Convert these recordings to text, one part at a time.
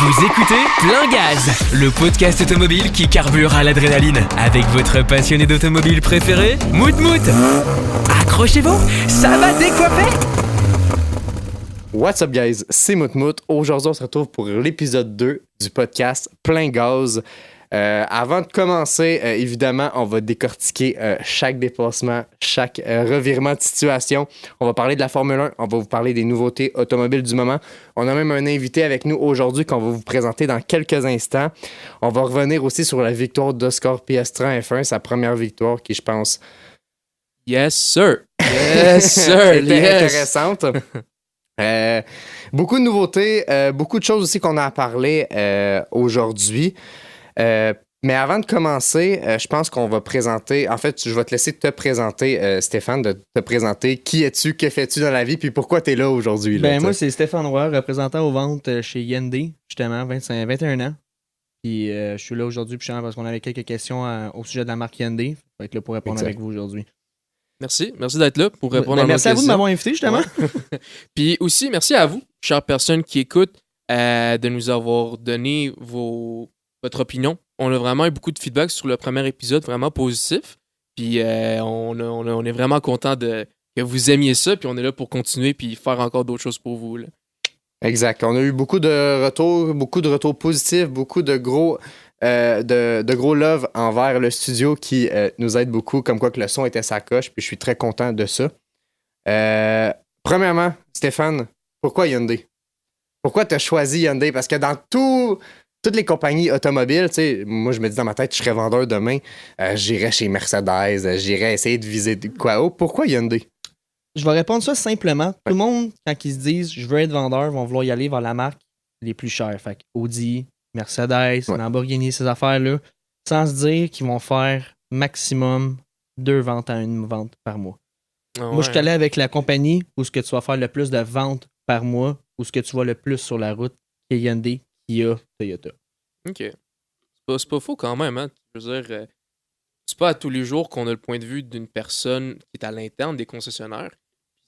Vous écoutez Plein Gaz, le podcast automobile qui carbure à l'adrénaline. Avec votre passionné d'automobile préféré, Mout Mout. Accrochez-vous, ça va décoiffer. What's up guys, c'est Mout Mout. Aujourd'hui, on se retrouve pour l'épisode 2 du podcast Plein Gaz. Avant de commencer, évidemment, on va décortiquer chaque déplacement, chaque revirement de situation. On va parler de la Formule 1, on va vous parler des nouveautés automobiles du moment. On a même un invité avec nous aujourd'hui qu'on va vous présenter dans quelques instants. On va revenir aussi sur la victoire d'Oscar Piastri en F1, sa première victoire qui, je pense... Yes, sir! Yes, sir! Était intéressante. Beaucoup de nouveautés, beaucoup de choses aussi qu'on a à parler aujourd'hui. Mais avant de commencer, je pense qu'on va présenter... En fait, je vais te laisser te présenter, Stéphane, de te présenter. Qui es-tu, que fais-tu dans la vie, puis pourquoi tu es là aujourd'hui? Là, moi, c'est Stéphane Roy, représentant aux ventes chez Hyundai, justement, 21 ans. Puis je suis là aujourd'hui parce qu'on avait quelques questions au sujet de la marque Hyundai. Je vais être là pour répondre avec vous aujourd'hui. Merci d'être là pour répondre à nos questions. Merci à vous de m'avoir invité, justement. Ouais. Puis aussi, merci à vous, chères personnes qui écoutent, de nous avoir donné votre opinion. On a vraiment eu beaucoup de feedback sur le premier épisode, vraiment positif. Puis on est vraiment content que vous aimiez ça, puis on est là pour continuer puis faire encore d'autres choses pour vous. Là. Exact. On a eu beaucoup de retours positifs, beaucoup de gros love envers le studio qui nous aide beaucoup, comme quoi que le son était sa coche, puis je suis très content de ça. Premièrement, Stéphane, pourquoi Hyundai? Pourquoi tu as choisi Hyundai? Parce que dans toutes les compagnies automobiles, tu sais, moi je me dis dans ma tête, je serais vendeur demain, j'irais chez Mercedes, j'irais essayer de viser quoi. Oh, pourquoi Hyundai? Je vais répondre ça simplement. Tout le monde, quand ils se disent je veux être vendeur, vont vouloir y aller vers la marque les plus chères. Fait que Audi, Mercedes, Lamborghini, ces affaires-là, sans se dire qu'ils vont faire maximum 2 ventes à 1 vente par mois. Ah ouais. Moi, je suis allé avec la compagnie où ce que tu vas faire le plus de ventes par mois, où ce que tu vois le plus sur la route, qui est Hyundai, Kia, Toyota. OK. C'est pas faux quand même, hein? Je veux dire, c'est pas à tous les jours qu'on a le point de vue d'une personne qui est à l'interne des concessionnaires.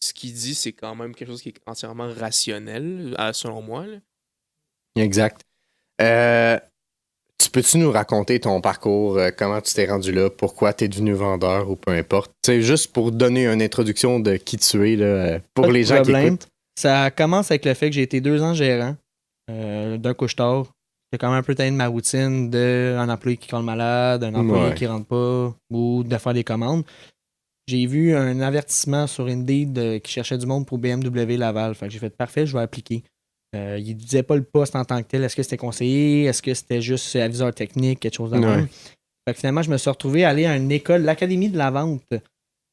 Ce qu'il dit, c'est quand même quelque chose qui est entièrement rationnel, selon moi. Là. Exact. Peux-tu nous raconter ton parcours, comment tu t'es rendu là, pourquoi tu es devenu vendeur ou peu importe? Tu sais, juste pour donner une introduction de qui tu es, là, pour les gens qui écoutent. Ça commence avec le fait que j'ai été 2 ans gérant d'un couche-tard. J'ai quand même un peu tanné de ma routine d'un employé qui colle malade, d'un employé qui rentre pas ou de faire des commandes. J'ai vu un avertissement sur Indeed qui cherchait du monde pour BMW Laval. Fait que j'ai fait parfait, je vais appliquer. Il ne disait pas le poste en tant que tel. Est-ce que c'était conseiller? Est-ce que c'était juste aviseur technique? Quelque chose de même. Fait que finalement, je me suis retrouvé à aller à une école, l'Académie de la vente.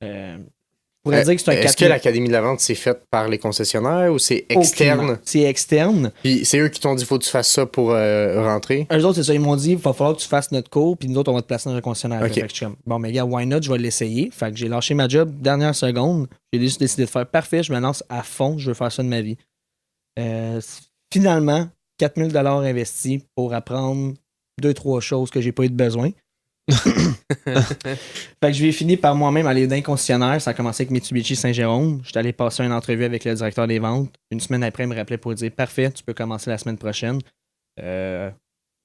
Je pourrais dire que c'est un Est-ce que l'Académie de la vente, c'est faite par les concessionnaires ou c'est externe? Aucunement. C'est externe. Puis c'est eux qui t'ont dit faut que tu fasses ça pour rentrer? Eux autres, c'est ça. Ils m'ont dit il va falloir que tu fasses notre cours, puis nous autres, on va te placer dans un concessionnaire. Okay. Fait que je suis comme, bon, mais gars, why not? Je vais l'essayer. Fait que j'ai lâché ma job dernière seconde. J'ai juste décidé de faire parfait. Je me lance à fond. Je veux faire ça de ma vie. Finalement, 4 000 $ investis pour apprendre 2-3 choses que j'ai pas eu de besoin. Fait que je vais finir par moi-même aller dans un concessionnaire. Ça a commencé avec Mitsubishi Saint-Jérôme. J'étais allé passer une entrevue avec le directeur des ventes. Une semaine après, il me rappelait pour dire parfait, tu peux commencer la semaine prochaine. Le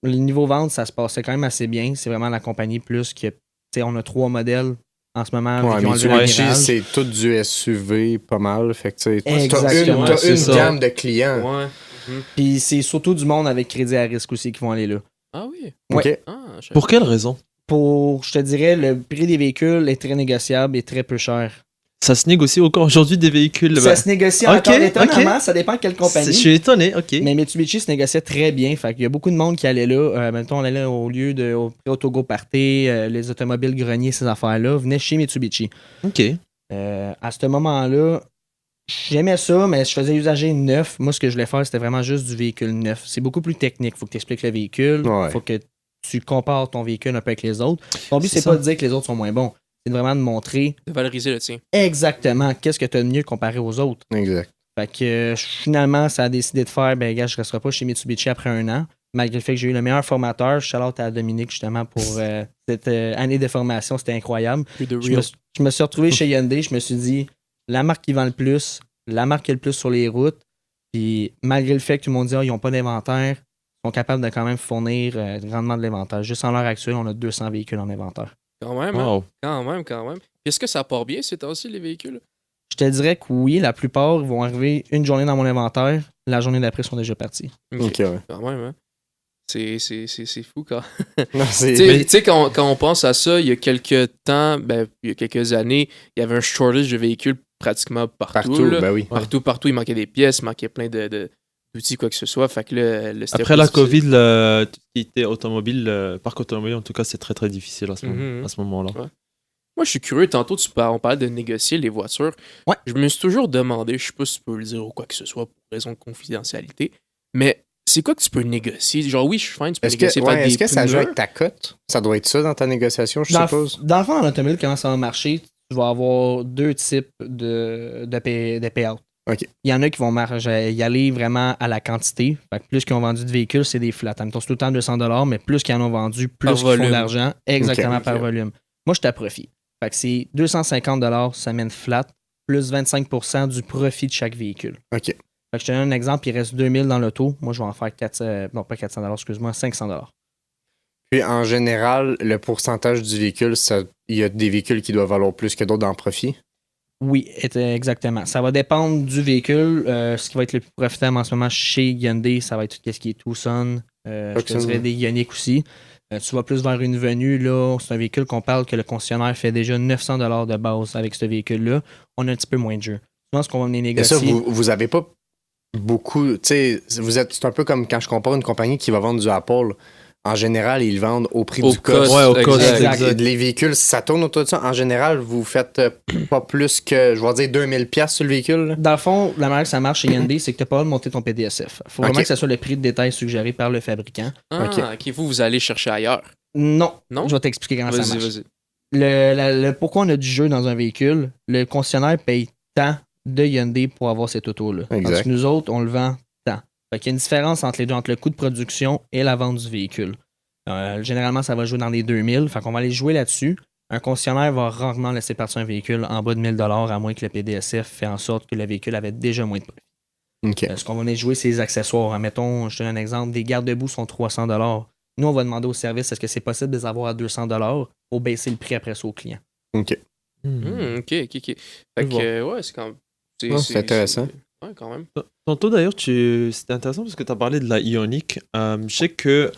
niveau vente, ça se passait quand même assez bien. C'est vraiment la compagnie plus que, tu sais, on a 3 modèles en ce moment. Mitsubishi, c'est tout du SUV, pas mal. Fait que exactement. T'as une gamme de clients. Ouais. Puis c'est surtout du monde avec crédit à risque aussi qui vont aller là. Ah oui? OK. Pour quelle raison? Je te dirais, le prix des véhicules est très négociable et très peu cher. Ça se négocie encore aujourd'hui des véhicules. Ça se négocie encore étonnamment, ça dépend de quelle compagnie. Je suis étonné, ok. Mais Mitsubishi se négociait très bien. Fait qu'il y a beaucoup de monde qui allait là. Mettons, on allait au lieu au Autogo Parté, les automobiles greniers, ces affaires-là, venaient chez Mitsubishi. Ok. À ce moment-là, j'aimais ça, mais je faisais usager neuf. Moi, ce que je voulais faire, c'était vraiment juste du véhicule neuf. C'est beaucoup plus technique. Faut que tu expliques le véhicule. Faut que tu compares ton véhicule un peu avec les autres. Ton but, c'est pas de dire que les autres sont moins bons. C'est vraiment de montrer... De valoriser le tien. Exactement. Qu'est-ce que tu as de mieux comparé aux autres. Exact. Fait que finalement, ça a décidé de faire, ben gars, je resterai pas chez Mitsubishi après 1 an. Malgré le fait que j'ai eu le meilleur formateur. Je suis allé à Dominique, justement, pour cette année de formation. C'était incroyable. Je me suis retrouvé chez Hyundai. Je me suis dit, la marque qui vend le plus, la marque qui est le plus sur les routes. Puis malgré le fait que tout le monde dit, ils n'ont pas d'inventaire, sont capables de quand même fournir grandement de l'inventaire. Juste en l'heure actuelle, on a 200 véhicules en inventaire. Quand même, hein? Wow. Quand même. Puis est-ce que ça part bien ces temps-ci, les véhicules? Je te dirais que oui, la plupart vont arriver une journée dans mon inventaire. La journée d'après, ils sont déjà partis. Ok, ouais. Quand même, hein? C'est fou, quand Non, c'est- Tu sais, quand on pense à ça, il y a quelques temps, il y a quelques années, il y avait un shortage de véhicules pratiquement partout. Partout, là. ben oui. Partout, il manquait des pièces, il manquait plein d'outils, quoi que ce soit. Fait que là, c'était Après la positif. Covid, tout ce qui était automobile, parc automobile, en tout cas, c'est très très difficile à ce moment-là. Ouais. Moi, je suis curieux. Tantôt, on parlait de négocier les voitures. Ouais. Je me suis toujours demandé, je sais pas si tu peux le dire ou quoi que ce soit pour raison de confidentialité, mais c'est quoi que tu peux négocier? Genre, oui, je suis fine, tu peux négocier faire des est-ce que ça joue pneus. avec ta cote? Ça doit être ça dans ta négociation, je Dans suppose. le fond, en automobile, comment ça va marcher? Tu vas avoir deux types de payout. OK. Il y en a qui vont y aller vraiment à la quantité. Fait que plus qu'ils ont vendu de véhicules, c'est des flats. Admettons, c'est tout le temps 200$, mais plus qu'ils en ont vendu, plus Par qu'ils font volume. d'argent. Exactement, Ok. par volume. Moi, je suis à profit. Fait que c'est 250$ semaine flat, plus 25% du profit de chaque véhicule. OK. Fait que je te donne un exemple, il reste 2000 dans l'auto. Moi, je vais en faire 400$, excuse-moi, 500$. Puis en général, le pourcentage du véhicule, il y a des véhicules qui doivent valoir plus que d'autres en profit. Oui, exactement. Ça va dépendre du véhicule. Ce qui va être le plus profitable en ce moment chez Hyundai, ça va être tout ce qui est Tucson. Je te Tucson. dirais des Ioniq aussi. Tu vas plus vers une venue, là. C'est un véhicule qu'on parle que le concessionnaire fait déjà 900$ de base avec ce véhicule-là. On a un petit peu moins de jeu. Souvent, ce qu'on va venir Et ça, négocier. vous avez pas beaucoup. Tu sais, c'est un peu comme quand je compare une compagnie qui va vendre du Apple. En général, ils le vendent au prix Au du cost. cost, Ouais, au cost, exact. exact. Les véhicules, si ça tourne autour de ça, en général, vous faites pas plus que, je vais dire, 2000$ sur le véhicule. là. Dans le fond, la manière que ça marche chez Hyundai, c'est que tu n'as pas le droit de monter ton PDSF. Il faut vraiment Ok. que ce soit le prix de détail suggéré par le fabricant. Ah, ok, vous allez chercher ailleurs. Non. Non? Je vais t'expliquer comment ça Vas-y, marche. vas-y. Le pourquoi on a du jeu dans un véhicule, le concessionnaire paye tant de Hyundai pour avoir cette auto-là. Exact. Parce que nous autres, on le vend tant. Fait qu'il y a une différence entre les deux, entre le coût de production et la vente du véhicule. Généralement, ça va jouer dans les 2000. Fait qu'on va aller jouer là-dessus. Un concessionnaire va rarement laisser partir un véhicule en bas de 1000$, à moins que le PDSF fait en sorte que le véhicule avait déjà moins de prix. OK. Ce qu'on va venir jouer, c'est les accessoires. Mettons, je te donne un exemple, des garde-boue sont 300$. Nous, on va demander au service, est-ce que c'est possible de les avoir à 200$ pour baisser le prix après ça au client. OK. Ok. Fait que, ouais, c'est quand même. C'est intéressant. Ouais, quand même. Tantôt d'ailleurs, c'était intéressant parce que tu as parlé de la Ioniq. Je sais que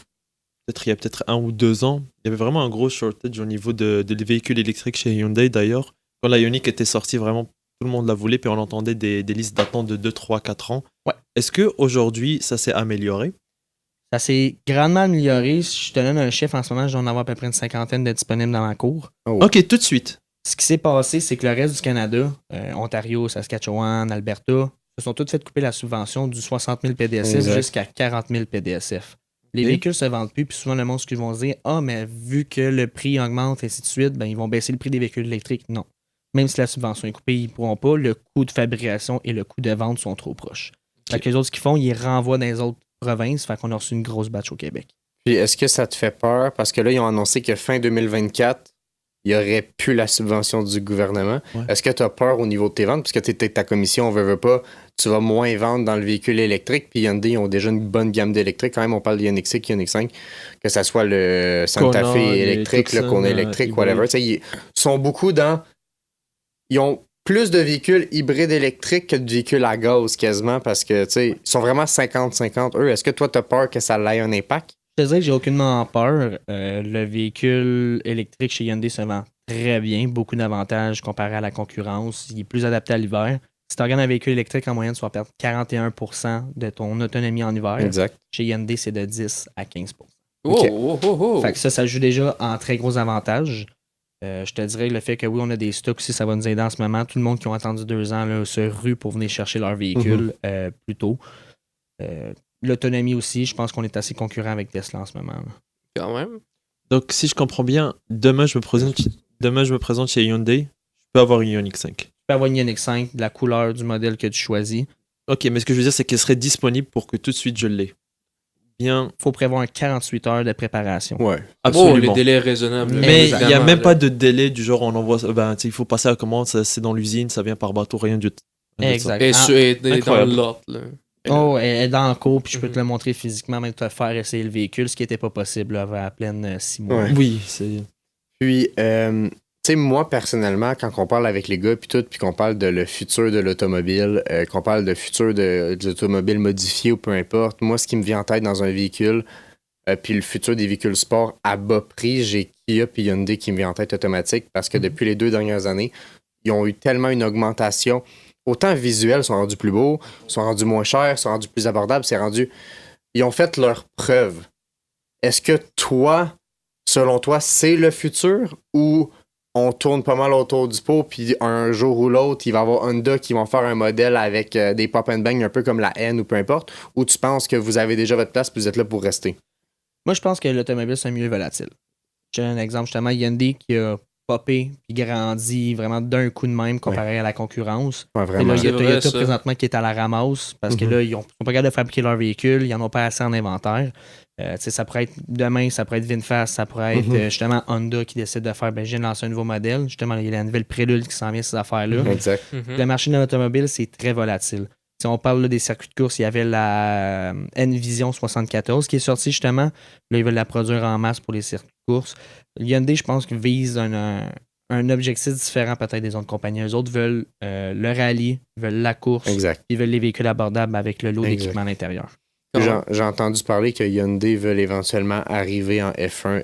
il y a peut-être 1 ou 2 ans, il y avait vraiment un gros shortage au niveau de véhicules électriques chez Hyundai d'ailleurs. Quand la Ioniq était sortie, vraiment tout le monde la voulait, puis on entendait des listes d'attente de 2, 3, 4 ans. Ouais. Est-ce qu'aujourd'hui, ça s'est amélioré? Ça s'est grandement amélioré. Si je te donne un chiffre en ce moment, je dois en avoir à peu près une cinquantaine de disponibles dans ma cour. Oh. Ok, tout de suite. Ce qui s'est passé, c'est que le reste du Canada, Ontario, Saskatchewan, Alberta, se sont toutes fait couper la subvention du 60 000 PDSF Exact. jusqu'à 40 000 PDSF. Les Ok. véhicules se vendent plus, puis souvent le monde, ce qu'ils vont se dire, ah, mais vu que le prix augmente, et ainsi de suite, ben, ils vont baisser le prix des véhicules électriques. Non. Même si la subvention est coupée, ils ne pourront pas. Le coût de fabrication et le coût de vente sont trop proches. Fait que les autres, ce qu'ils font, ils renvoient dans les autres provinces. Fait qu'on a reçu une grosse batch au Québec. Puis est-ce que ça te fait peur? Parce que là, ils ont annoncé que fin 2024, il n'y aurait plus la subvention du gouvernement. Ouais. Est-ce que tu as peur au niveau de tes ventes? Parce que ta commission, on veut pas, tu vas moins vendre dans le véhicule électrique. Puis Hyundai, ils ont déjà une bonne gamme d'électriques. Quand même, on parle de Ioniq 6, Ioniq 5, que ça soit le Santa Kona, Fe les électrique, le Tucson, Kona électrique, hybride. whatever. Tu sais, ils sont beaucoup dans... Ils ont plus de véhicules hybrides électriques que de véhicules à gaz quasiment parce que, tu sais, ils sont vraiment 50-50. Eux, est-ce que toi, tu as peur que ça ait un impact? Je te dirais que j'ai aucunement peur. Le véhicule électrique chez Hyundai se vend très bien, beaucoup d'avantages comparé à la concurrence. Il est plus adapté à l'hiver. Si tu regardes un véhicule électrique, en moyenne, tu vas perdre 41% de ton autonomie en hiver. Exact. Chez Hyundai, c'est de 10 à 15%. Ok. Fait que ça joue déjà en très gros avantage. Je te dirais le fait que oui, on a des stocks aussi, ça va nous aider en ce moment. Tout le monde qui ont attendu 2 ans là, se rue pour venir chercher leur véhicule plus tôt. L'autonomie aussi, je pense qu'on est assez concurrent avec Tesla en ce moment. Là. Quand même. Donc, si je comprends bien, demain, je me présente chez Hyundai. Je peux avoir une Ioniq 5. Tu peux avoir une Ioniq 5, de la couleur du modèle que tu choisis. Ok, mais ce que je veux dire, c'est qu'elle serait disponible pour que tout de suite je l'ai. Bien, Il faut prévoir un 48 heures de préparation. Ouais. absolument. les délais raisonnables. Mais il n'y a évidemment, même là. pas de délai du genre on envoie. Ben, il faut passer à la commande, c'est dans l'usine, ça vient par bateau, rien du tout. Exact. Et, Ah, et dans incroyable. le lot, là. Oh, elle est dans le cours, puis je peux te le montrer physiquement, même te faire essayer le véhicule, ce qui n'était pas possible là, à peine 6 mois. Ouais. Oui, c'est. Puis, tu sais, moi, personnellement, quand on parle avec les gars, puis tout, puis qu'on parle de le futur de l'automobile, qu'on parle de futur de l'automobile modifié ou peu importe, moi, ce qui me vient en tête dans un véhicule, puis le futur des véhicules sport à bas prix, j'ai Kia puis Hyundai qui me vient en tête automatique parce que depuis les 2 dernières années, ils ont eu tellement une augmentation. Autant visuels sont rendus plus beaux, sont rendus moins chers, sont rendus plus abordables, c'est rendu. Ils ont fait leur preuve. Est-ce que toi, selon toi, c'est le futur ou on tourne pas mal autour du pot, puis un jour ou l'autre, il va y avoir Honda qui vont faire un modèle avec des pop and bang un peu comme la N ou peu importe, ou tu penses que vous avez déjà votre place et vous êtes là pour rester? Moi, je pense que l'automobile, c'est un milieu volatile. J'ai un exemple, justement, Hyundai qui a popé puis grandi vraiment d'un coup de même comparé à la concurrence. Ouais, Et vraiment. là, il y a C'est vrai, Toyota ça. présentement qui est à la ramasse parce que Mhm. là, ils sont pas capables de fabriquer leur véhicule, ils en ont pas assez en inventaire. Tu sais, ça pourrait être demain, ça pourrait être VinFast, ça pourrait être justement Honda qui décide de faire, ben, je viens de lancer un nouveau modèle. Justement, il y a la nouvelle prélude qui s'en vient, ces affaires-là. Exact. Mhm. Le marché de l'automobile, c'est très volatile. Si on parle là, des circuits de course, il y avait la N-Vision 74 qui est sortie justement. Là, ils veulent la produire en masse pour les circuits de course. Hyundai, je pense, vise un objectif différent peut-être des autres compagnies. Eux autres veulent le rallye, veulent la course, Exact. ils veulent les véhicules abordables avec le lot Exact. d'équipement à l'intérieur. J'ai entendu parler que Hyundai veulent éventuellement arriver en F1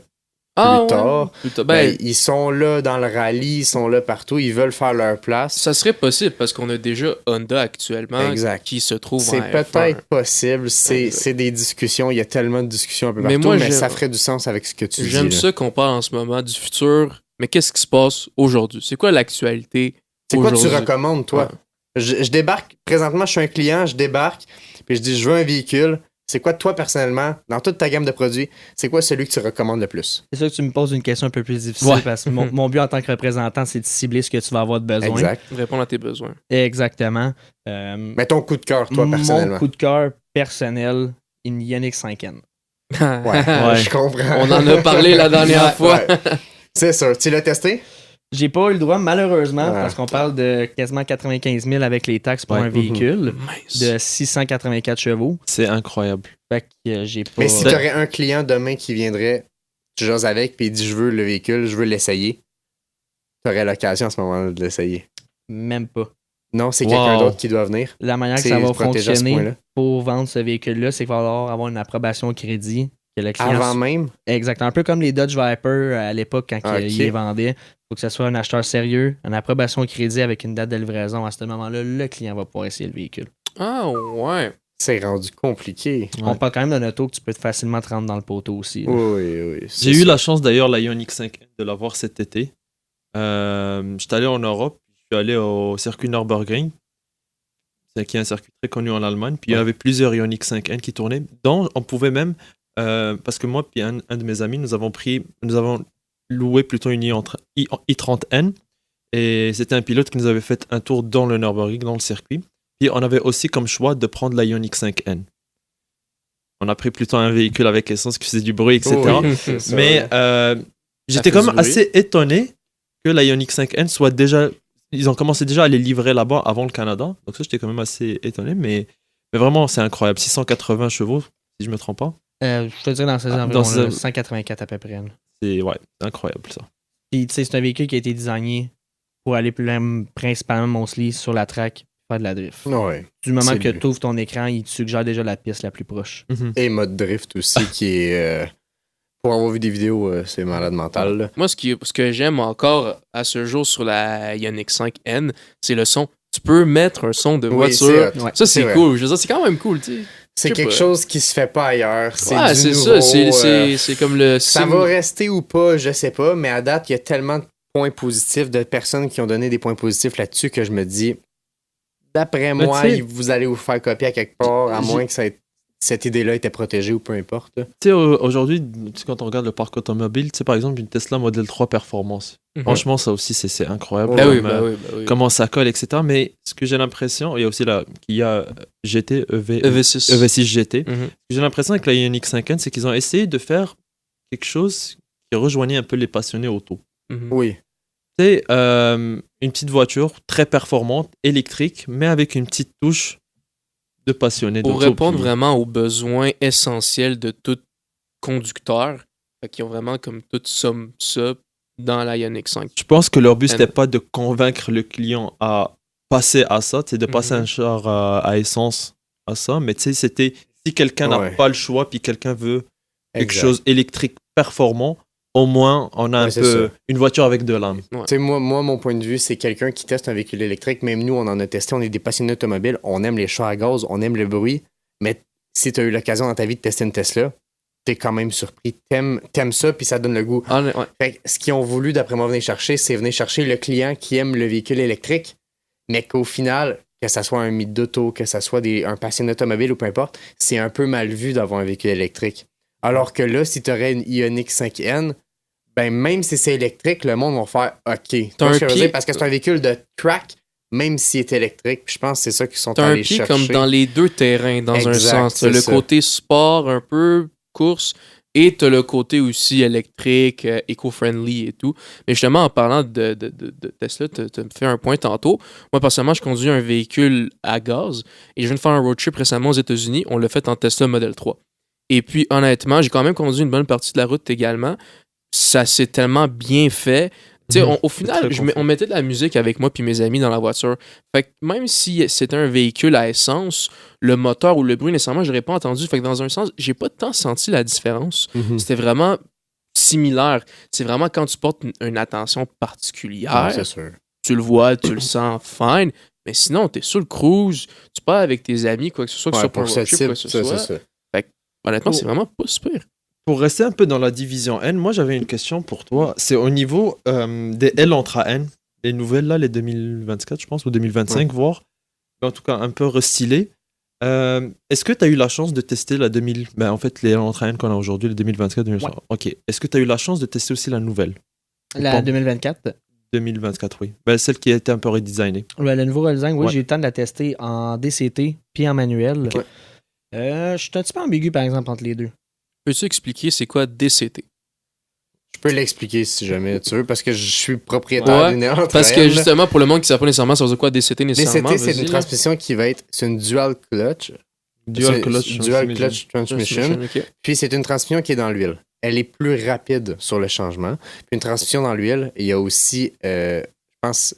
Ah, plus tard. ouais. Plus tard. Ben, Ben, ils sont là dans le rallye, ils sont là partout, ils veulent faire leur place. ça serait possible parce qu'on a déjà Honda actuellement Exact. qui se trouve C'est en peut-être F1. possible, c'est Exact. des discussions, il y a tellement de discussions un peu Mais partout, moi, mais j'aime- ça ferait du sens avec ce que tu dis. J'aime là. ça qu'on parle en ce moment du futur, mais qu'est-ce qui se passe aujourd'hui? C'est quoi l'actualité C'est quoi que tu aujourd'hui? recommandes, toi? Ouais. Je débarque, présentement, je suis un client, je débarque, puis je dis, je veux un véhicule. C'est quoi, toi, personnellement, dans toute ta gamme de produits, c'est quoi celui que tu recommandes le plus? C'est sûr que tu me poses une question un peu plus difficile Ouais. parce que mon but en tant que représentant, c'est de cibler ce que tu vas avoir de besoin. Exact. Répondre à tes besoins. Exactement. Mais ton coup de cœur, toi, personnellement. Mon coup de cœur personnel, une Ioniq 5N. Ouais, Ouais. je comprends. On en a parlé la dernière fois. Ouais. C'est sûr. Tu l'as testé? J'ai pas eu le droit, malheureusement, Ah. parce qu'on parle de quasiment 95 000 avec les taxes pour Ouais. un véhicule Mince. de 684 chevaux. C'est incroyable. Fait que j'ai pas. Mais si tu aurais un client demain qui viendrait, tu jases avec, puis il dit, je veux le véhicule, je veux l'essayer, tu aurais l'occasion à ce moment-là de l'essayer. Même pas. Non, c'est quelqu'un Wow. d'autre qui doit venir. La manière que C'est ça va protégé à ce fonctionner point-là. pour vendre ce véhicule-là, c'est qu'il va falloir avoir une approbation au crédit. Que le client Avant même? Exactement. Un peu comme les Dodge Viper à l'époque quand Ok. ils les vendaient. Il faut que ce soit un acheteur sérieux, une approbation au crédit avec une date de livraison. À ce moment-là, le client va pouvoir essayer le véhicule. Ah, ouais. C'est rendu compliqué. Ouais. On parle quand même d'un auto que tu peux facilement te rendre dans le poteau aussi. là. Oui. J'ai eu la chance d'ailleurs, la Ioniq 5 de l'avoir cet été. J'étais allé en Europe, je suis allé au circuit Nürburgring, qui est un circuit très connu en Allemagne. Puis il y avait plusieurs Ioniq 5N qui tournaient. Dont on pouvait même, parce que moi puis un de mes amis, nous avons loué plutôt une i30N. Et c'était un pilote qui nous avait fait un tour dans le Nürburgring, dans le circuit. Puis on avait aussi comme choix de prendre la Ioniq 5N. On a pris plutôt un véhicule avec essence qui faisait du bruit, etc. Oui, c'est ça. Mais j'étais fait quand du même bruit. assez étonné que la Ioniq 5N soit déjà. Ils ont commencé déjà à les livrer là-bas avant le Canada. Donc ça, j'étais quand même assez étonné. Mais vraiment, c'est incroyable. 680 chevaux, si je me trompe pas. Je te dirais dans ces Ah, environs dans ce- 184 à peu près. là. C'est incroyable ça. Puis, tu sais, c'est un véhicule qui a été designé pour aller plus loin, principalement mostly sur la track, faire de la drift. Ouais. Du moment C'est que lui. tu ouvres ton écran, il te suggère déjà la piste la plus proche. Et mode drift aussi, qui est... pour avoir vu des vidéos, c'est malade mental. Là. Moi, ce que j'aime encore à ce jour sur la Ioniq 5N, c'est le son. Tu peux mettre un son de Oui, voiture. c'est hot. Ouais. Ça, C'est c'est vrai. cool. Je veux dire, c'est quand même cool, tu sais. C'est Je sais quelque pas. chose qui se fait pas ailleurs. C'est Ouais, du c'est nouveau, ça. C'est comme le. ça signe- va rester ou pas, je sais pas, mais à date, il y a tellement de points positifs, de personnes qui ont donné des points positifs là-dessus que je me dis, d'après Mais moi, tu sais- vous allez vous faire copier à quelque part, à J'ai- moins que cette idée-là était protégée ou peu importe. là. Tu sais, aujourd'hui, tu sais, quand on regarde le parc automobile, tu sais, par exemple, une Tesla Model 3 Performance. Mhm. Franchement, ça aussi, c'est incroyable. Ouais, Ben oui, Comme, ben oui, ben oui. comment ça colle, etc. Mais ce que j'ai l'impression, il y a aussi la Kia GT, EV6. EV6 GT. Mhm. Ce que j'ai l'impression avec la Ioniq 5N, c'est qu'ils ont essayé de faire quelque chose qui rejoignait un peu les passionnés auto. Mhm. Oui. C'est une petite voiture très performante, électrique, mais avec une petite touche de passionnés. Pour d'auto, répondre puis- vraiment aux besoins essentiels de tout conducteur, qui ont vraiment comme tout somme ça dans la Ioniq 5. Je pense que leur but, c'était And- pas de convaincre le client à passer à ça, c'est de passer Mhm. un char à essence à ça, mais tu sais, c'était si quelqu'un n'a Ouais. pas le choix, puis quelqu'un veut quelque Exact. chose électrique performant, au moins, on a un Ouais, c'est peu ça. une voiture avec de l'âme. Tu sais, moi, mon point de vue, c'est quelqu'un qui teste un véhicule électrique. Même nous, on en a testé. On est des passionnés automobiles. On aime les chars à gaz. On aime le bruit. Mais si tu as eu l'occasion dans ta vie de tester une Tesla, t'es quand même surpris. T'aimes ça, puis ça donne le goût. Ah, ouais. Fait que ce qu'ils ont voulu, d'après moi, venir chercher, c'est venir chercher le client qui aime le véhicule électrique, mais qu'au final, que ça soit un mythe d'auto, que ça soit un passionné automobile ou peu importe, c'est un peu mal vu d'avoir un véhicule électrique. Alors que là, si tu aurais une Ioniq 5N, ben même si c'est électrique, le monde va faire OK. Tu vois un ce que je veux pied- dire? Parce que c'est un véhicule de track, même s'il est électrique. Puis je pense que c'est ça qu'ils sont T'as un allés pied chercher. comme dans les deux terrains, dans un Exact, sens. T'as c'est le ça. côté sport, un peu course, et t'as le côté aussi électrique, éco-friendly et tout. Mais justement, en parlant de Tesla, tu me fait un point tantôt. Moi, personnellement, je conduis un véhicule à gaz et je viens de faire un road trip récemment aux États-Unis. On l'a fait en Tesla Model 3. Et puis, honnêtement, j'ai quand même conduit une bonne partie de la route également. Ça s'est tellement bien fait. Tu sais, au final, très confort. on mettait de la musique avec moi puis mes amis dans la voiture. Fait que même si c'était un véhicule à essence, le moteur ou le bruit, nécessairement, je n'aurais pas entendu. Fait que dans un sens, j'ai pas tant senti la différence. Mhm. C'était vraiment similaire. C'est vraiment quand tu portes une attention particulière, Ah, c'est sûr. tu le vois, tu le sens, fine. Mais sinon, tu es sur le cruise, tu pars avec tes amis, quoi que ce soit, que ce Ouais, soit pour pour un ce road trip, type, quoi que ce ça, soit. c'est ça. Honnêtement, Oh. c'est vraiment pas super. Pour rester un peu dans la division N, moi j'avais une question pour toi. C'est au niveau des L entre N, les nouvelles là, les 2024 je pense, ou 2025 voire. Mais en tout cas un peu restylées. Est-ce que tu as eu la chance de tester la 2000... Ben, en fait les L entre N qu'on a aujourd'hui, les 2024, 2025. Ok. Est-ce que tu as eu la chance de tester aussi la nouvelle La Bon. 2024. 2024, oui. Ben, celle qui a été un peu redesignée. Ouais, le nouveau redesign, oui, Ouais. j'ai eu le temps de la tester en DCT puis en manuel. Ok. Je suis un petit peu ambigu, par exemple, entre les deux. Peux-tu expliquer c'est quoi DCT? Je peux l'expliquer si jamais tu veux, parce que je suis propriétaire Ouais, d'une entre Parce que elles. justement, pour le monde qui ne sait pas nécessairement, ça veut dire quoi DCT nécessairement? DCT, c'est Vas-y, une là. transmission qui va être... C'est une dual clutch. Dual C'est- clutch. Dual clutch transmission. Ok. Puis c'est une transmission qui est dans l'huile. Elle est plus rapide sur le changement. Puis une transmission dans l'huile, il y a aussi, je pense,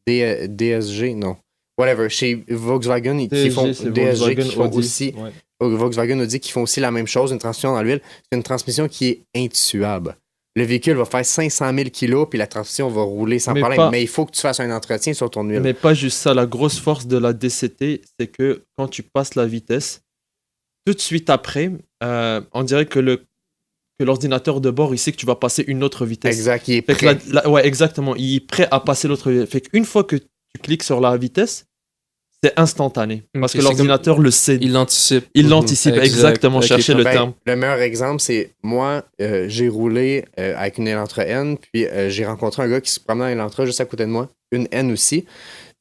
DSG, non. Whatever. Chez Volkswagen, qui font c'est DSG, Volkswagen qui font Audi. aussi, Ouais. Volkswagen Audi, qui font aussi la même chose, une transmission dans l'huile. C'est une transmission qui est intuable. Le véhicule va faire 500 000 kilos, puis la transmission va rouler sans Mais problème. pas- Mais il faut que tu fasses un entretien sur ton huile. Mais pas juste ça. La grosse force de la DCT, c'est que quand tu passes la vitesse, tout de suite après, on dirait que l'ordinateur de bord, il sait que tu vas passer une autre vitesse. Exact, il est Fait que prêt. ouais, exactement. Il est prêt à passer l'autre vitesse. Fait qu'une fois que tu cliques sur la vitesse, c'est instantané. Parce Ok, que c'est l'ordinateur le sait. Il l'anticipe. Il l'anticipe, Exact. exactement. Ok, Chercher le Ben, terme. le meilleur exemple, c'est moi, j'ai roulé avec une Elantra N, puis j'ai rencontré un gars qui se promenait dans Elantra juste à côté de moi, une N aussi.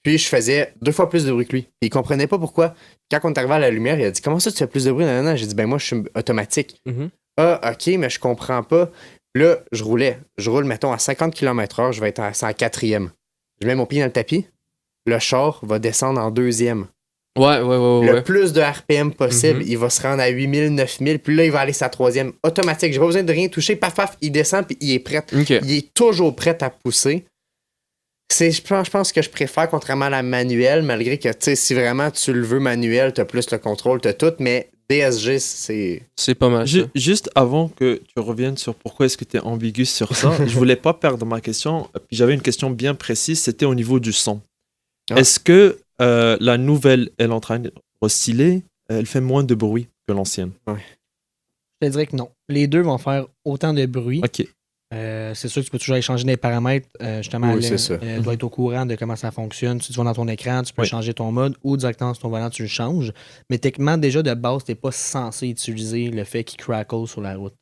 Puis je faisais 2 fois plus de bruit que lui. Puis il comprenait pas pourquoi. Quand on est arrivé à la lumière, il a dit comment ça tu fais plus de bruit? Non. J'ai dit ben moi je suis automatique. Mhm. Ah, ok, mais je comprends pas. Là, je roule, mettons, à 50 km/h, je vais être en quatrième. Je mets mon pied dans le tapis, le char va descendre en deuxième. Ouais. Le plus de RPM possible, Mhm. il va se rendre à 8000, 9000, puis là, il va aller sa troisième. Automatique, j'ai pas besoin de rien toucher, paf, il descend, puis il est prêt. Ok. Il est toujours prêt à pousser. Je pense que je préfère, contrairement à la manuelle, malgré que, tu sais, si vraiment tu le veux manuel, t'as plus le contrôle, t'as tout, mais DSG, c'est... C'est pas mal. ça. Juste avant que tu reviennes sur pourquoi est-ce que tu es ambigu sur ça, je voulais pas perdre ma question. Puis j'avais une question bien précise, c'était au niveau du son. Ah. Est-ce que la nouvelle, elle est en train de restyler, elle fait moins de bruit que l'ancienne? Je te dirais que non. Les deux vont faire autant de bruit. Ok. C'est sûr que tu peux toujours aller changer des paramètres. Justement, Oui, elle c'est ça. doit être au courant de comment ça fonctionne. Tu vas dans ton écran, tu peux Oui. changer ton mode ou directement sur ton volant, tu le changes. Mais techniquement, déjà de base, tu n'es pas censé utiliser le fait qu'il crackle sur la route.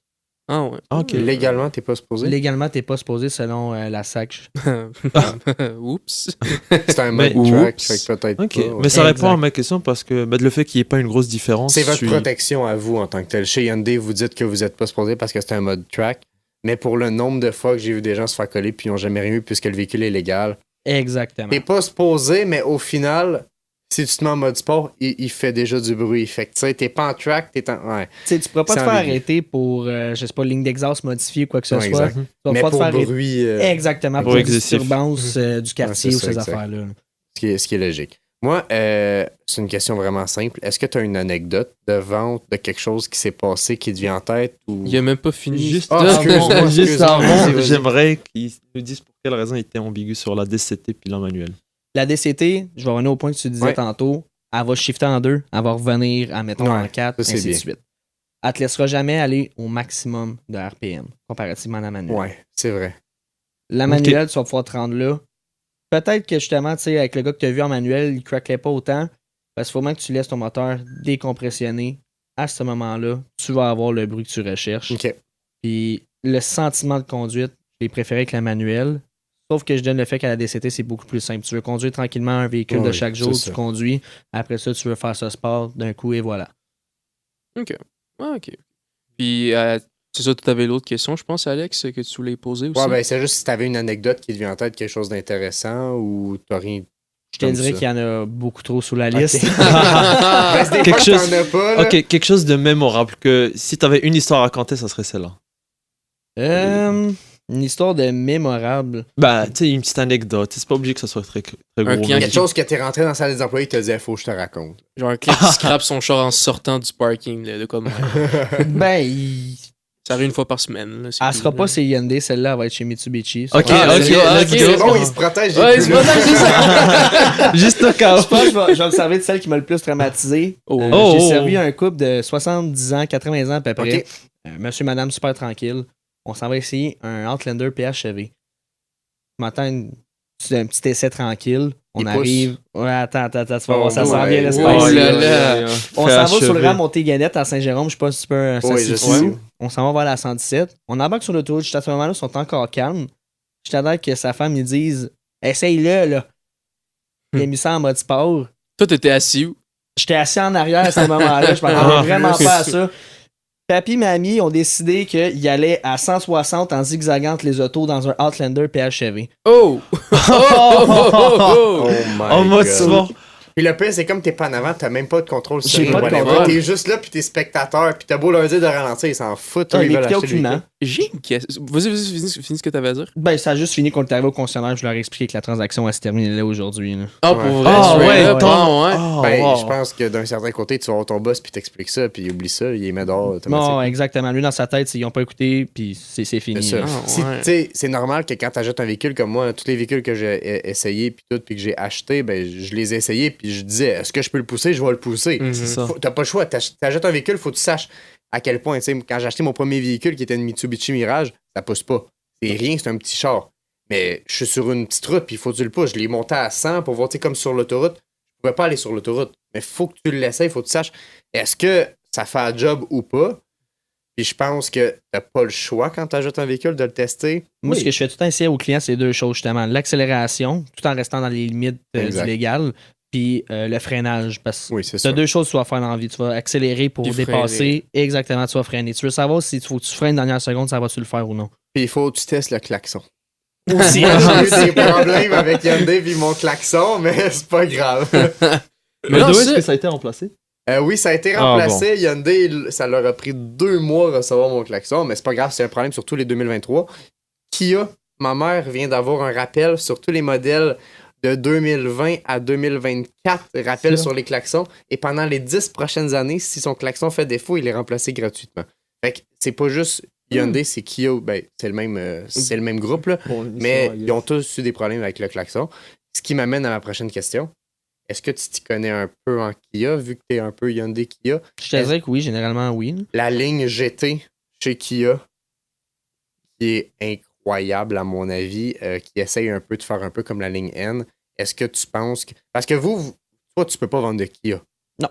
Ah ouais. Ok. Légalement, t'es pas supposé. Légalement, tu n'es pas supposé selon la SAC. Oups. C'est un mode Mais- track, Oups. fait que peut-être Ok, pas, ouais. mais ça répond à Exact. ma question parce que le fait qu'il n'y ait pas une grosse différence. C'est votre je suis- protection à vous en tant que tel. Chez Hyundai, vous dites que vous n'êtes pas supposé parce que c'est un mode track. Mais pour le nombre de fois que j'ai vu des gens se faire coller puis ils n'ont jamais rien eu puisque le véhicule est légal, Exactement. t'es pas supposé, mais au final, Si tu te mets en mode sport, il fait déjà du bruit. Fait que tu sais, t'es pas en track, t'es en. Ouais. Tu pourras pas C'est te faire ambigu. arrêter pour, je sais pas, ligne d'exhaust modifiée ou quoi que ce Ouais, soit. exact. Tu vas Mais pas te pour faire arrêter. bruit. Exactement, Pour pour les excessif. disturbances du quartier Ouais, ou c'est ces ça, exact. affaires-là. Ce qui est logique. Moi, c'est une question vraiment simple. Est-ce que tu as une anecdote de vente de quelque chose qui s'est passé qui te vient en tête ou... Il a même pas fini. Juste, Ah, excuse-moi, juste excuse-moi, avant, vas-y, vas-y. j'aimerais qu'ils nous disent pour quelle raison il était ambigu sur la DCT puis la manuelle. La DCT, je vais revenir au point que tu disais Ouais. tantôt, elle va shifter en 2, elle va revenir, mettons, Ouais, en 4, ça, c'est ainsi de bien. suite. Elle te laissera jamais aller au maximum de RPM, comparativement à la manuelle. Ouais, c'est vrai. La manuelle, tu vas pouvoir te rendre là. Peut-être que justement, tu sais, avec le gars que tu as vu en manuel, il craquait pas autant. Parce qu'il faut vraiment que tu laisses ton moteur décompressionner. À ce moment-là, tu vas avoir le bruit que tu recherches. OK. Puis le sentiment de conduite, je l'ai préféré avec la manuelle. Sauf que je donne le fait qu'à la DCT, c'est beaucoup plus simple. Tu veux conduire tranquillement un véhicule de Oui, chaque jour, c'est tu ça. conduis. Après ça, tu veux faire ce sport d'un coup et voilà. Ah, ok. Puis, c'est ça, tu avais l'autre question, je pense, Alex, que tu voulais poser aussi. Ouais, ben c'est juste si t'avais une anecdote qui te vient en tête, quelque chose d'intéressant ou t'as rien. Je te Comme dirais ça. qu'il y en a beaucoup trop sous la Ok. liste. Reste des Quelque fois que chose- t'en as pas, là. Ok, quelque chose de mémorable que si t'avais une histoire à raconter, ça serait celle-là. Une histoire de mémorable. Bah, tu sais, une petite anecdote. C'est pas obligé que ça soit très gros. client mais- Quelque chose que t'es rentré dans la salle des employés et t'as dit, faut que je te raconte. Genre un client qui scrape son char en sortant du parking, là, de comme. Ben, il... Ça arrive une fois par semaine. Là, c'est elle cool, sera là. pas chez Hyundai, celle-là, elle va être chez Mitsubishi. Ok, Ah, ok, let's go, let's ok. go. C'est bon, il se protège. Ouais, il c'est est pas plus là. ça, c'est ça. Juste au cas où. Je pense que je vais me servir de celle qui m'a le plus traumatisé. Oh. J'ai Oh. servi un couple de 70 ans, 80 ans à peu près. Ok. Monsieur, madame, super tranquille. On s'en va essayer un Outlander PHEV. Ce matin, c'est un petit essai tranquille. On Il arrive. Ouais, attends, tu vas voir, ça Oh, s'en ouais. vient, Oh l'espace. là là. On s'en va sur le rame Monté-Gannett à Saint-Jérôme. Je sais pas si tu peux Oui, je s'assister. sais. On s'en va vers la 117. On embarque sur l'autoroute. Juste à ce moment-là, ils sont encore calmes. Je t'attends que sa femme lui dise essaye-le, là. Il a mis ça en mode sport. Toi, t'étais assis où? J'étais assis en arrière à ce moment-là. Je m'attendais vraiment pas à ça. Papy et mamie ont décidé qu'ils allaient à 160 en zigzagant entre les autos dans un Outlander PHEV. Oh! Oh my En mode God. sport. Puis le pire, c'est comme t'es pas en avant, t'as même pas de contrôle sur J'ai rien, pas de whatever. contrôle. T'es juste là, puis t'es spectateur, puis t'as beau leur dire de ralentir, ils s'en foutent. Ça eux, ils veulent m'écoutait acheter le aucunement. véhicule. J'ai une question. Vas-y, finis ce que t'avais à dire. Ben, ça a juste fini quand on est arrivé au concessionnaire. Je leur ai expliqué que la transaction elle se terminait là aujourd'hui. là. Ah, Ouais. pour vrai? Ah, straight ouais, up? ton- Ah, ouais. Oh, Ben, wow. je pense que d'un certain côté, tu vas voir ton boss, puis t'expliques ça, puis il oublie ça, il les met dehors Non, automatiquement. exactement. Lui, dans sa tête, ils n'ont pas écouté, puis c'est fini. C'est ça. là. Ah, Si, ouais. tu sais, c'est normal que quand tu achètes un véhicule comme moi, tous les véhicules que j'ai essayés puis tout, puis que j'ai acheté, ben je les ai essayés puis je disais est-ce que je peux le pousser, je vais le pousser. Mhm. C'est ça. T'as pas le choix, t'achètes un véhicule, faut que tu saches à quel point, tu sais, quand j'ai acheté mon premier véhicule qui était une Mitsubishi Mirage, ça pousse pas. C'est rien, c'est un petit char. Mais je suis sur une petite route puis il faut que tu le pousses. Je l'ai monté à 100 pour voir, tu sais, comme sur l'autoroute. Je pouvais pas aller sur l'autoroute, mais faut que tu l'essayes, faut que tu saches est-ce que ça fait un job ou pas. Puis je pense que t'as pas le choix quand tu achètes un véhicule de le tester. Moi, Oui. ce que je fais tout le temps essayer aux clients, c'est deux choses, justement. L'accélération, tout en restant dans les limites du Exact. légal, puis le freinage. Parce que Oui, c'est tu ça. as deux choses que tu vas faire dans la vie. Tu vas accélérer pour Puis dépasser. freiner. Exactement, tu vas freiner. Tu veux savoir si tu faut que tu freines dans la dernière seconde, ça va-tu le faire ou non. Puis il faut que tu testes le klaxon. Aussi. J'ai eu des problèmes avec Hyundai puis mon klaxon, mais c'est pas grave. Mais non, d'où est-ce ça- que ça a été remplacé? Oui, ça a été remplacé. Hyundai, ça leur a pris 2 mois à recevoir mon klaxon, mais c'est pas grave, c'est un problème sur tous les 2023. Kia, ma mère vient d'avoir un rappel sur tous les modèles de 2020 à 2024, rappel Ça. sur les klaxons. Et pendant les 10 prochaines années, si son klaxon fait défaut, il est remplacé gratuitement. Fait que c'est pas juste Hyundai, c'est Kia, ben, c'est le même groupe, là. Mais ils ont tous eu des problèmes avec le klaxon. Ce qui m'amène à ma prochaine question. Est-ce que tu t'y connais un peu en Kia, vu que tu es un peu Hyundai Kia? Je te dirais que oui, généralement oui. La ligne GT chez Kia, qui est incroyable à mon avis, qui essaye un peu de faire un peu comme la ligne N. Est-ce que tu penses que... Parce que toi, tu peux pas vendre de Kia. Non.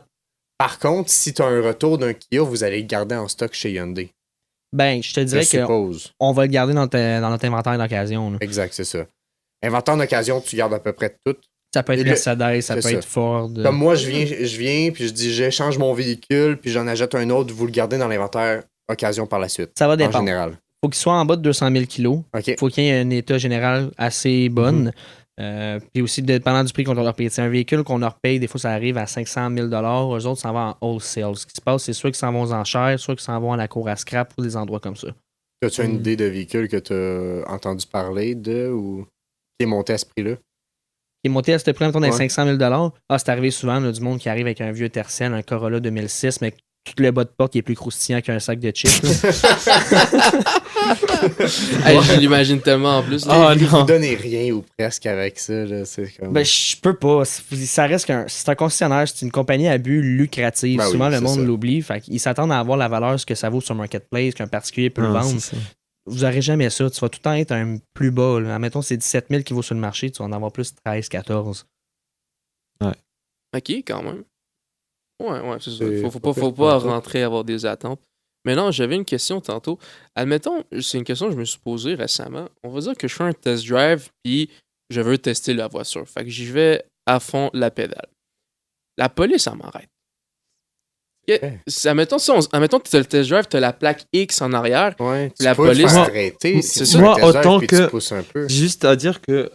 Par contre, si tu as un retour d'un Kia, vous allez le garder en stock chez Hyundai. Ben, je te Je dirais qu'on suppose. va le garder dans notre inventaire d'occasion. là. Exact, c'est ça. Inventaire d'occasion, tu gardes à peu près tout. Ça peut être Et le- Mercedes, ça c'est peut ça. être Ford. Comme moi, je viens, puis je dis, j'échange mon véhicule, puis j'en achète un autre, vous le gardez dans l'inventaire occasion par la suite. Ça va En dépendre. général. Faut qu'il soit en bas de 200 000 kilos. OK. Faut qu'il y ait un état général assez bonne. Puis aussi, dépendant du prix qu'on leur paye. C'est un véhicule qu'on leur paye, des fois, ça arrive à 500 000 eux autres s'en vont en wholesale. Ce qui se passe, c'est soit qu'ils s'en vont aux enchères, soit qu'ils s'en vont à la cour à scrap ou des endroits comme ça. As-tu une idée de véhicule que tu as entendu parler de ou qui est monté à ce prix-là? Qui est monté à ce prix, mettons, dans les Ouais. 500 000 c'est arrivé souvent, là, du monde qui arrive avec un vieux Tercel, un Corolla 2006, mais tout le bas de porte qui est plus croustillant qu'un sac de chips. là. Hey, je l'imagine tellement en plus. Ah, Vous non. donnez rien ou presque avec ça. Là, c'est comme... Ben, je peux pas. Ça reste c'est un concessionnaire, c'est une compagnie à but lucratif. Ben oui, Souvent, le c'est monde ça. l'oublie. Fait qu'ils s'attendent à avoir la valeur, ce que ça vaut sur Marketplace, qu'un particulier peut le Non, vendre. c'est ça. Vous n'aurez jamais ça. Tu vas tout le temps être un plus bas. Là. Admettons, c'est 17 000 qui vaut sur le marché. Tu vas en avoir plus 13, 14. Ok, quand même. Ouais, c'est ça. C'est Faut pas pas pire, pas rentrer à avoir des attentes. Mais non, j'avais une question tantôt. Admettons, c'est une question que je me suis posée récemment. On va dire que je fais un test drive puis je veux tester la voiture. Fait que j'y vais à fond la pédale. La police, elle m'arrête. Admettons, admettons que tu as le test drive, tu as la plaque X en arrière. Ouais, tu La peux police- te faire Moi- arrêter. c'est Si ça. tu Moi, fais un test drive autant puis que- tu pousses un peu. Juste à dire que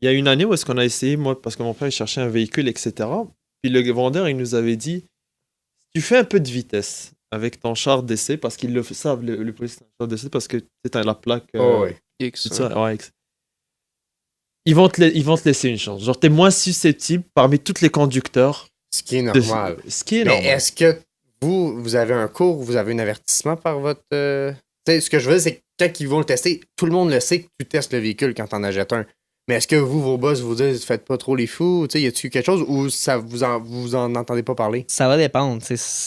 il y a une année où est-ce qu'on a essayé, moi, parce que mon frère il cherchait un véhicule, etc. Puis le vendeur, il nous avait dit, tu fais un peu de vitesse avec ton char d'essai, parce qu'ils le savent, le policier, c'est un char d'essai, parce que tu as la plaque. Oh, ouais. X. tout ça, ouais, ils vont te laisser une chance. Genre, t'es moins susceptible parmi tous les conducteurs. Ce qui est de- normal. Ce qui est Mais normal. est-ce que vous avez un cours ou vous avez un avertissement par votre. Tu sais, ce que je veux dire, c'est que quand ils vont le tester, tout le monde le sait que tu testes le véhicule quand t'en achètes un. Mais est-ce que vous, vos boss, vous disent faites pas trop les fous? Tu sais, y a-tu quelque chose ou ça vous en entendez pas parler? Ça va dépendre.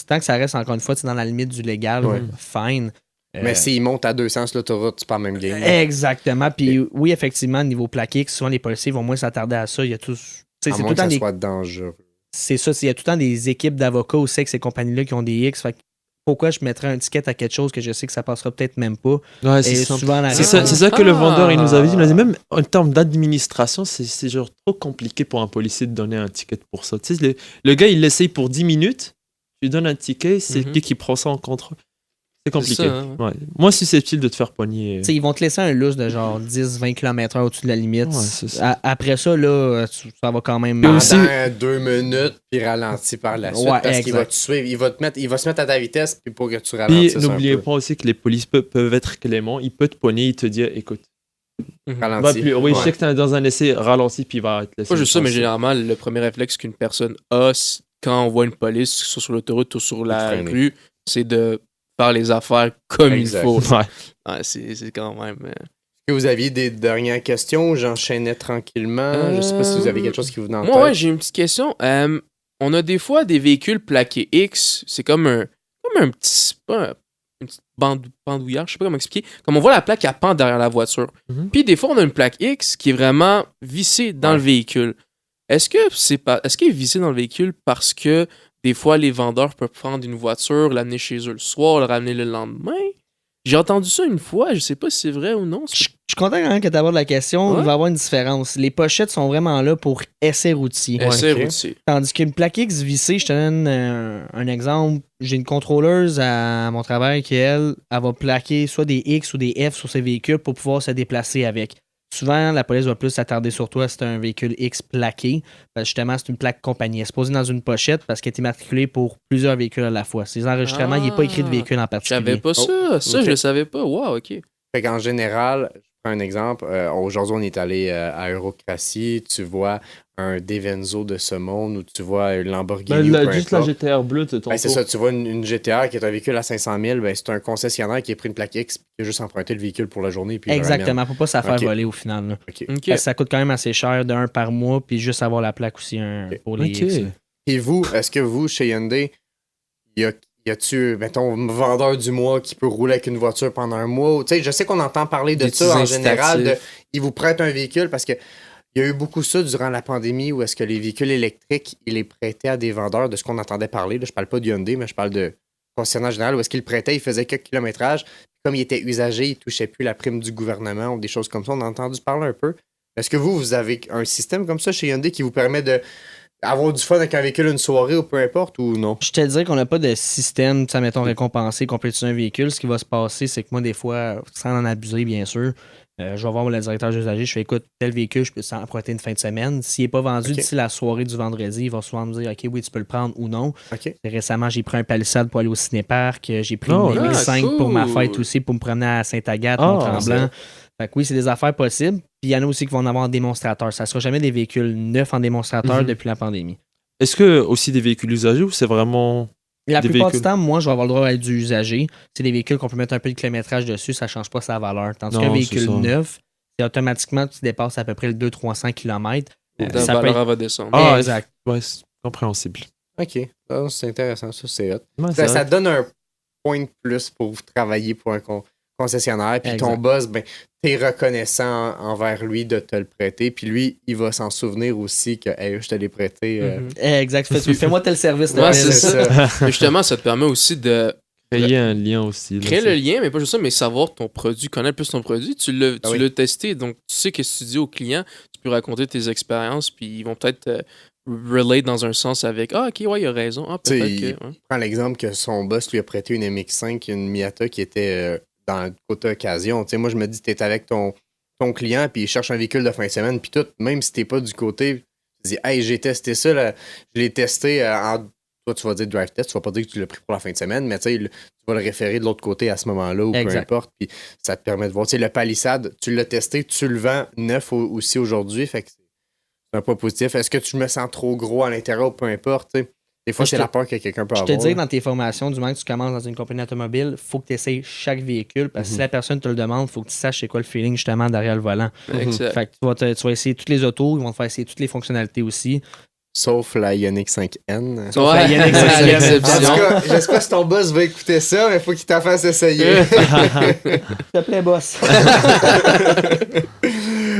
Tant que ça reste, encore une fois, dans la limite du légal, Ouais. fine. Mais s'ils montent à 200 sur l'autoroute, c'est pas le même game. Exactement. Puis oui, effectivement, niveau plaqué, souvent les policiers vont moins s'attarder à ça. Il y a tous. C'est À tout moins le que temps ça des. soit dangereux. C'est ça. Il y a tout le temps des équipes d'avocats aussi avec ces compagnies-là qui ont des X. Fait que pourquoi je mettrais un ticket à quelque chose que je sais que ça passera peut-être même pas? Ouais, Et c'est ça. souvent, la C'est ça, réponse- c'est ça que le vendeur il nous avait dit. Il nous a dit, Ah. même en termes d'administration, c'est genre trop compliqué pour un policier de donner un ticket pour ça. Tu sais, le gars, il l'essaye pour 10 minutes, tu lui donnes un ticket, c'est Mhm. qui prend ça en contrôle. C'est compliqué. ça, hein, Ouais. Moins susceptible de te faire pogner. T'sais, ils vont te laisser un lousse de genre 10-20 km/h au-dessus de la limite. Ouais, c'est ça. Après ça, là, ça va quand même. Puis aussi- Pendant 2 minutes, puis ralenti par la suite. Ouais, parce qu'il va exact. te suivre. Il va se mettre à ta vitesse puis pour que tu Puis ralentisses un n'oubliez peu. pas aussi que les polices peuvent être cléments. Il peut te pogner, il te dit écoute, va Ralenti. plus. Oui, je Ouais. sais que t'es dans un essai ralenti, puis il va te laisser. Pas juste ça, une mais chance. généralement, le premier réflexe qu'une personne a quand on voit une police, que ce soit sur l'autoroute ou sur la freiner. rue, c'est de faire les affaires comme Exact. il faut. Ouais. Ouais, c'est quand même. Est-ce que vous aviez des dernières questions? J'enchaînais tranquillement. Je sais pas si vous avez quelque chose qui vous venait en Moi, ouais, tête. j'ai une petite question. On a des fois des véhicules plaqués X, c'est comme un petit. Pas une petite bandoulière, je sais pas comment expliquer. Comme on voit la plaque à pend derrière la voiture. Mhm. Puis des fois, on a une plaque X qui est vraiment vissée dans Ouais. le véhicule. Est-ce qu'elle est vissée dans le véhicule parce que des fois, les vendeurs peuvent prendre une voiture, l'amener chez eux le soir, le ramener le lendemain? J'ai entendu ça une fois, je sais pas si c'est vrai ou non. Je suis content quand même que tu abordes la question. Ouais. Il va y avoir une différence. Les pochettes sont vraiment là pour essai routier. Essai ok. routier. Tandis qu'une plaque X vissée, je te donne un exemple. J'ai une contrôleuse à mon travail qui, elle va plaquer soit des X ou des F sur ses véhicules pour pouvoir se déplacer avec. Souvent, la police va plus s'attarder sur toi si c'est un véhicule X plaqué. Parce que justement, c'est une plaque compagnie. Elle est posée dans une pochette parce qu'elle est immatriculée pour plusieurs véhicules à la fois. Ces enregistrements, il n'est pas écrit de véhicule en Je particulier. savais pas ça. Ça, ok. je le savais pas. Wow, ok. Fait qu'en général, je prends un exemple. Aujourd'hui, on est allé à Eurocratie. Tu vois un Devenzo de ce monde ou tu vois une Lamborghini. ou peu Juste la importe. GTR bleue, tu Ben, c'est ça, tu vois une GTR qui est un véhicule à 500 000, ben, c'est un concessionnaire qui a pris une plaque X et qui a juste emprunté le véhicule pour la journée. Puis il le ramène. Exactement, pour pas se la faire Ok. voler au final. là. OK. Ok. Parce que ça coûte quand même assez cher d'un par mois, puis juste avoir la plaque aussi pour les Ok. X, là. Et vous, est-ce que vous, chez Hyundai, y a-tu, mettons, vendeur du mois qui peut rouler avec une voiture pendant un mois? Tu sais, je sais qu'on entend parler de Des ça en petits général. incitatifs. Ils vous prêtent un véhicule parce que il y a eu beaucoup ça durant la pandémie où est-ce que les véhicules électriques, ils les prêtaient à des vendeurs de ce qu'on entendait parler. Là, je parle pas de Hyundai, mais je parle de concessionnaire général où est-ce qu'ils le prêtaient, ils faisaient quelques kilométrages. Comme il était usagé, il touchait plus la prime du gouvernement ou des choses comme ça. On a entendu parler un peu. Est-ce que vous avez un système comme ça chez Hyundai qui vous permet de avoir du fun avec un véhicule une soirée ou peu importe ou non? Je te dirais qu'on n'a pas de système, mettons, récompensé, compléter un véhicule. Ce qui va se passer, c'est que moi, des fois, sans en abuser, bien sûr, je vais voir le directeur d'usager, je fais écoute, tel véhicule, je peux s'en emprunter une fin de semaine. S'il n'est pas vendu d'ici la soirée du vendredi, il va souvent me dire ok, oui, tu peux le prendre ou non. Récemment, j'ai pris un Palisade pour aller au cinéparc. J'ai pris une MX-5 pour ma fête aussi, pour me promener à Sainte-Agathe, Mont-Tremblant. Fait que oui, c'est des affaires possibles. Puis il y en a aussi qui vont en avoir en démonstrateur. Ça ne sera jamais des véhicules neufs en démonstrateur depuis la pandémie. Est-ce que aussi des véhicules usagés ou c'est vraiment. La plupart du temps, moi, je vais avoir le droit à être du usagé. C'est des véhicules qu'on peut mettre un peu de kilométrage dessus, ça ne change pas sa valeur. Tandis qu'un véhicule neuf, c'est automatiquement, tu dépasses à peu près le 200-300 km. La valeur va descendre. Ah, exact. Ouais, c'est compréhensible. OK. C'est intéressant, ça, c'est hot. Ouais, Ça donne un point de plus pour travailler pour un concessionnaire. Puis ton boss, ben, t'es reconnaissant envers lui de te le prêter. Puis lui, il va s'en souvenir aussi que hey, je te l'ai prêté. Exact. Fais-moi tel service. Ouais, c'est ça. Mais justement, ça te permet aussi de créer un lien aussi. Créer le lien, mais pas juste ça, mais savoir ton produit, connaître plus ton produit. Tu l'as testé, donc tu sais qu'est-ce que tu dis aux clients. Tu peux raconter tes expériences, puis ils vont peut-être relate dans un sens avec ah, ok, ouais, il a raison. Ah, peut-être que. Ouais. Prends l'exemple que son boss lui a prêté une MX5, une Miata qui était dans le côté occasion. Tu sais, moi, je me dis, t'es avec ton client, puis il cherche un véhicule de fin de semaine, puis tout, même si t'es pas du côté, tu dis, hey, j'ai testé ça, là, je l'ai testé en. Toi, tu vas dire drive test, tu vas pas dire que tu l'as pris pour la fin de semaine, mais tu sais, tu vas le référer de l'autre côté à ce moment-là, ou peu importe, puis ça te permet de voir. Tu sais, le Palisade, tu l'as testé, tu le vends neuf aussi aujourd'hui, fait que c'est un point positif. Est-ce que tu me sens trop gros à l'intérieur, ou peu importe, tu sais? Des fois, c'est la peur que quelqu'un peut avoir. Je te dis, dans tes formations, du moment que tu commences dans une compagnie automobile, il faut que tu essayes chaque véhicule, parce que si la personne te le demande, il faut que tu saches c'est quoi le feeling justement derrière le volant. Exact. Fait que tu vas essayer toutes les autos, ils vont te faire essayer toutes les fonctionnalités aussi. Sauf la Ioniq 5N. Sauf la Ioniq 5N. En tout cas, j'espère que ton boss va écouter ça, mais il faut qu'il t'en fasse essayer. S'il te plaît, boss.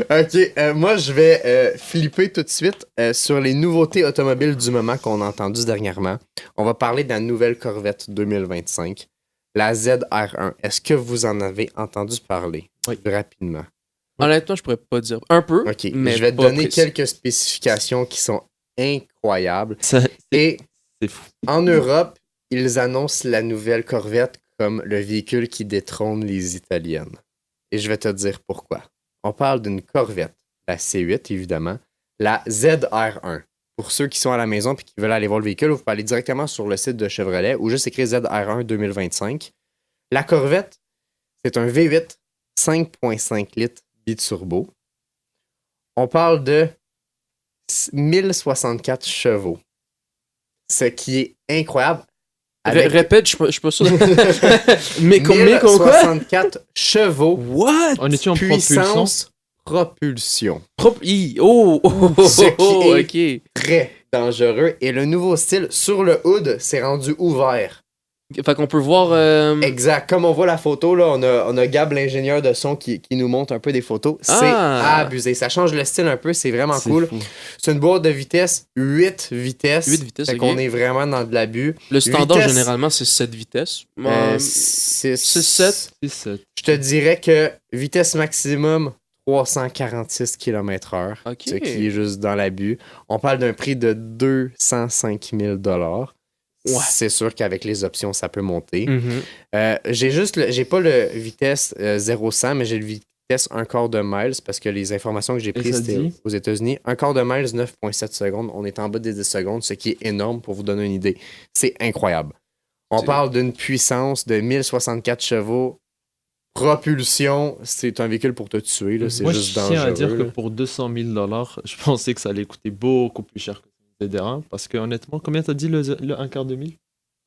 OK, moi, je vais flipper tout de suite sur les nouveautés automobiles du moment qu'on a entendues dernièrement. On va parler de la nouvelle Corvette 2025, la ZR1. Est-ce que vous en avez entendu parler? Oui. Rapidement. Honnêtement, je pourrais pas dire. Un peu, OK, mais je vais te pas donner précis. quelques spécifications qui sont incroyables. C'est fou. En Europe, ils annoncent la nouvelle Corvette comme le véhicule qui détrône les Italiennes. Et je vais te dire pourquoi. On parle d'une Corvette, la C8 évidemment, la ZR1. Pour ceux qui sont à la maison et qui veulent aller voir le véhicule, vous pouvez aller directement sur le site de Chevrolet ou juste écrire ZR1 2025. La Corvette, c'est un V8 5.5 litres biturbo. On parle de 1064 chevaux. Ce qui est incroyable. Répète, je suis pas sûr. Mais combien quoi? 1064 chevaux. What? On est-tu en Puissance propulsion. Ce qui est Très dangereux. Et le nouveau style sur le hood s'est rendu ouvert. Fait qu'on peut voir. Exact. Comme on voit la photo, là, on a Gab, l'ingénieur de son, qui nous montre un peu des photos. C'est abusé. Ça change le style un peu. C'est vraiment cool. Fou. C'est une boîte de vitesse, 8 vitesses. 8 vitesses, Fait qu'on est vraiment dans de l'abus. Le standard, Vitesse, généralement, c'est 7 vitesses. 6, 7. Je te dirais que vitesse maximum, 346 km/h. OK. Ce qui est juste dans l'abus. On parle d'un prix de 205 000 $. Ouais. C'est sûr qu'avec les options, ça peut monter. Mhm. J'ai pas le vitesse 0-100, mais j'ai le vitesse 1 quart de miles parce que les informations que j'ai prises, c'était aux États-Unis. 1 quart de miles, 9,7 secondes. On est en bas des 10 secondes, ce qui est énorme pour vous donner une idée. C'est incroyable. On parle d'une puissance de 1064 chevaux. Propulsion, c'est un véhicule pour te tuer. Là. C'est Moi, juste je dangereux. tiens à dire que là. pour 200 000 $, je pensais que ça allait coûter beaucoup plus cher que le ZR1. Parce que honnêtement, combien t'as dit le 1 quart de mille?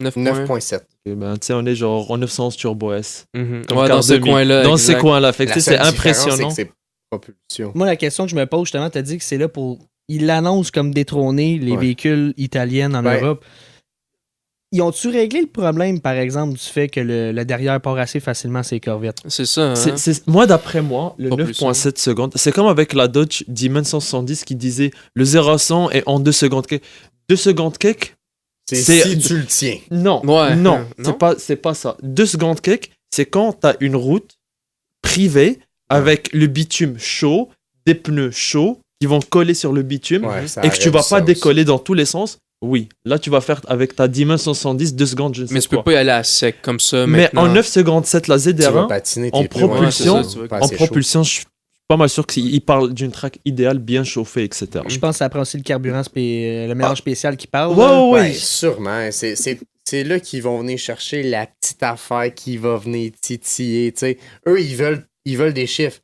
9,7. Okay, ben, tu sais, on est genre en 911 Turbo S. Mhm. Comme Ouais, dans ce 2000. coin-là. Dans exact. ces coins-là. Fait que La tu sais, c'est seule différence, impressionnant. c'est que c'est propulsion. Moi, la question que je me pose, justement, tu as dit que c'est là pour. Ils l'annoncent comme détrôner les véhicules italiennes en Europe. Ils ont-tu réglé le problème, par exemple, du fait que le derrière part assez facilement ces Corvettes? C'est ça. Hein? Moi, d'après moi, le Propulsion. 9,7 secondes, c'est comme avec la Dodge Demon 170 qui disait le 0 à 100 est en 2 secondes. 2 secondes cake. C'est si tu le tiens. Non, Ouais. non, Non? c'est pas ça. 2 secondes cake, c'est quand tu as une route privée avec le bitume chaud, des pneus chauds, qui vont coller sur le bitume Ouais, ça et que tu vas arrête pas ça décoller dans tous les sens, oui, là tu vas faire avec ta 10-110, 2 secondes, je ne sais Mais tu peux quoi. pas y aller à sec comme ça Mais maintenant. en 9 secondes 7, la aussi. Tu vas ZR1, patiner, en t'es plus loin, propulsion, c'est ça, pas en assez chaud. propulsion, je suis pas mal sûr qu'il parle d'une track idéale, bien chauffée, etc. Je pense que ça prend aussi le carburant, le mélange spécial qui parle. Ouais, là. ouais, Ouais, ouais. sûrement. C'est là qu'ils vont venir chercher la petite affaire qui va venir titiller. T'sais. Eux, ils veulent des chiffres.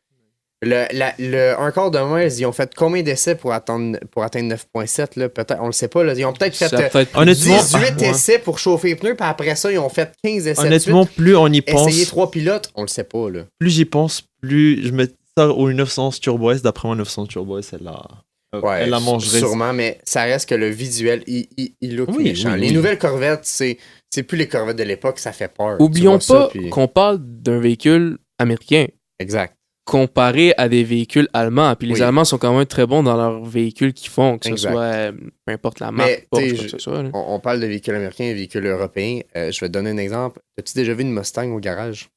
Un quart de miles, ils ont fait combien d'essais pour atteindre 9.7 là? Peut-être, on le sait pas. Là. Ils ont peut-être fait Ça a peut-être- Honnêtement, 18 ouais. essais pour chauffer les pneus, puis après ça, ils ont fait 15 essais. Honnêtement, plus on y pense, Essayer 3 pilotes, on le sait pas. Là. plus j'y pense, plus je mets ça au 911 Turbo S. D'après moi, 911 Turbo S, elle la mangerait. Sûrement, mais ça reste que le visuel, il look Oui, méchant. oui, Les oui. nouvelles Corvettes, c'est plus les Corvettes de l'époque, ça fait peur. Oublions Tu vois pas ça, puis- qu'on parle d'un véhicule américain Exact. comparé à des véhicules allemands. Puis les Oui. Allemands sont quand même très bons dans leurs véhicules qu'ils font, que ce Exact. soit peu importe la marque, Mais, Porsche, t'sais, quoi que ce soit. là. On parle de véhicules américains et véhicules européens. Je vais te donner un exemple. As-tu déjà vu une Mustang au garage?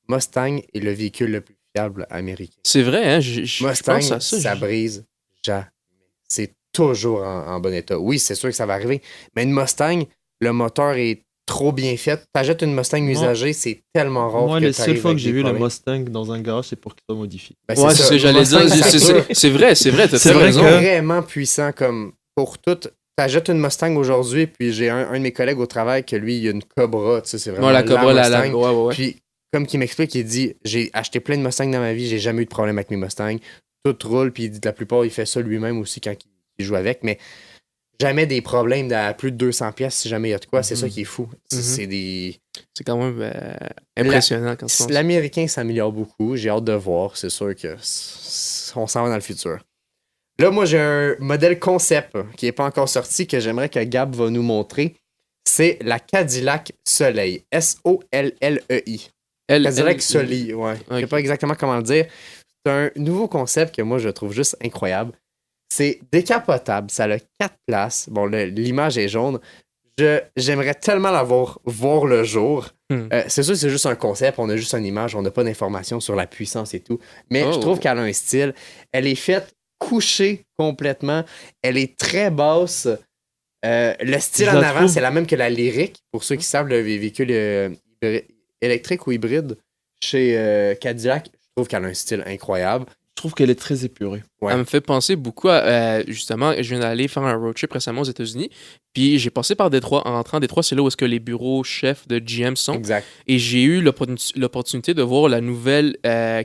Mustang est le véhicule le plus fiable américain. C'est vrai, hein? Je Mustang, pense à ça. ça brise jamais. C'est toujours en bon état. Oui, c'est sûr que ça va arriver. Mais une Mustang, le moteur est trop bien fait. T'achètes une Mustang usagée, c'est tellement rare Moi, que les seules t'arrives fois que avec j'ai des vu le problèmes. Mustang dans un garage, c'est pour qu'il soit modifié. Ben, Ouais, c'est ça. ce que j'allais Mustang, dire. ça dure. C'est vrai, t'as C'est très vrai raison. que- Vraiment puissant comme pour tout. T'achètes une Mustang aujourd'hui, puis j'ai un de mes collègues au travail que lui, il a une Cobra. Tu sais, c'est vraiment Ouais, la Cobra, la Mustang. ouais. Puis, comme qu'il m'explique, il dit j'ai acheté plein de Mustangs dans ma vie, j'ai jamais eu de problème avec mes Mustangs. Tout roule, puis il dit la plupart, il fait ça lui-même aussi quand il joue avec, mais jamais des problèmes à plus de 200 pièces si jamais il y a de quoi. C'est ça qui est fou. C'est des. C'est quand même impressionnant quand tu penses. L'américain s'améliore beaucoup. J'ai hâte de voir. C'est sûr que on s'en va dans le futur. Là, moi, j'ai un modèle concept qui n'est pas encore sorti que j'aimerais que Gab va nous montrer. C'est la Cadillac Soleil. S-O-L-L-E-I. Cadillac Soleil, ouais. Je sais Ok. pas exactement comment le dire. C'est un nouveau concept que moi, je trouve juste incroyable. C'est décapotable. Ça a 4 places. Bon, l'image est jaune. J'aimerais tellement l'avoir voir le jour. C'est sûr, c'est juste un concept. On a juste une image. On n'a pas d'informations sur la puissance et tout. Mais je trouve qu'elle a un style. Elle est faite couchée complètement. Elle est très basse. Le style Je en la avant, trouve- c'est la même que la Lyric. Pour ceux qui savent, le véhicule électrique ou hybride chez Cadillac, je trouve qu'elle a un style incroyable. Je trouve qu'elle est très épurée. Ouais. Elle me fait penser beaucoup à, justement, je viens d'aller faire un road trip récemment aux États-Unis, puis j'ai passé par Détroit. En rentrant à Détroit, c'est là où est-ce que les bureaux chefs de GM sont. Exact. Et j'ai eu l'opportunité de voir la nouvelle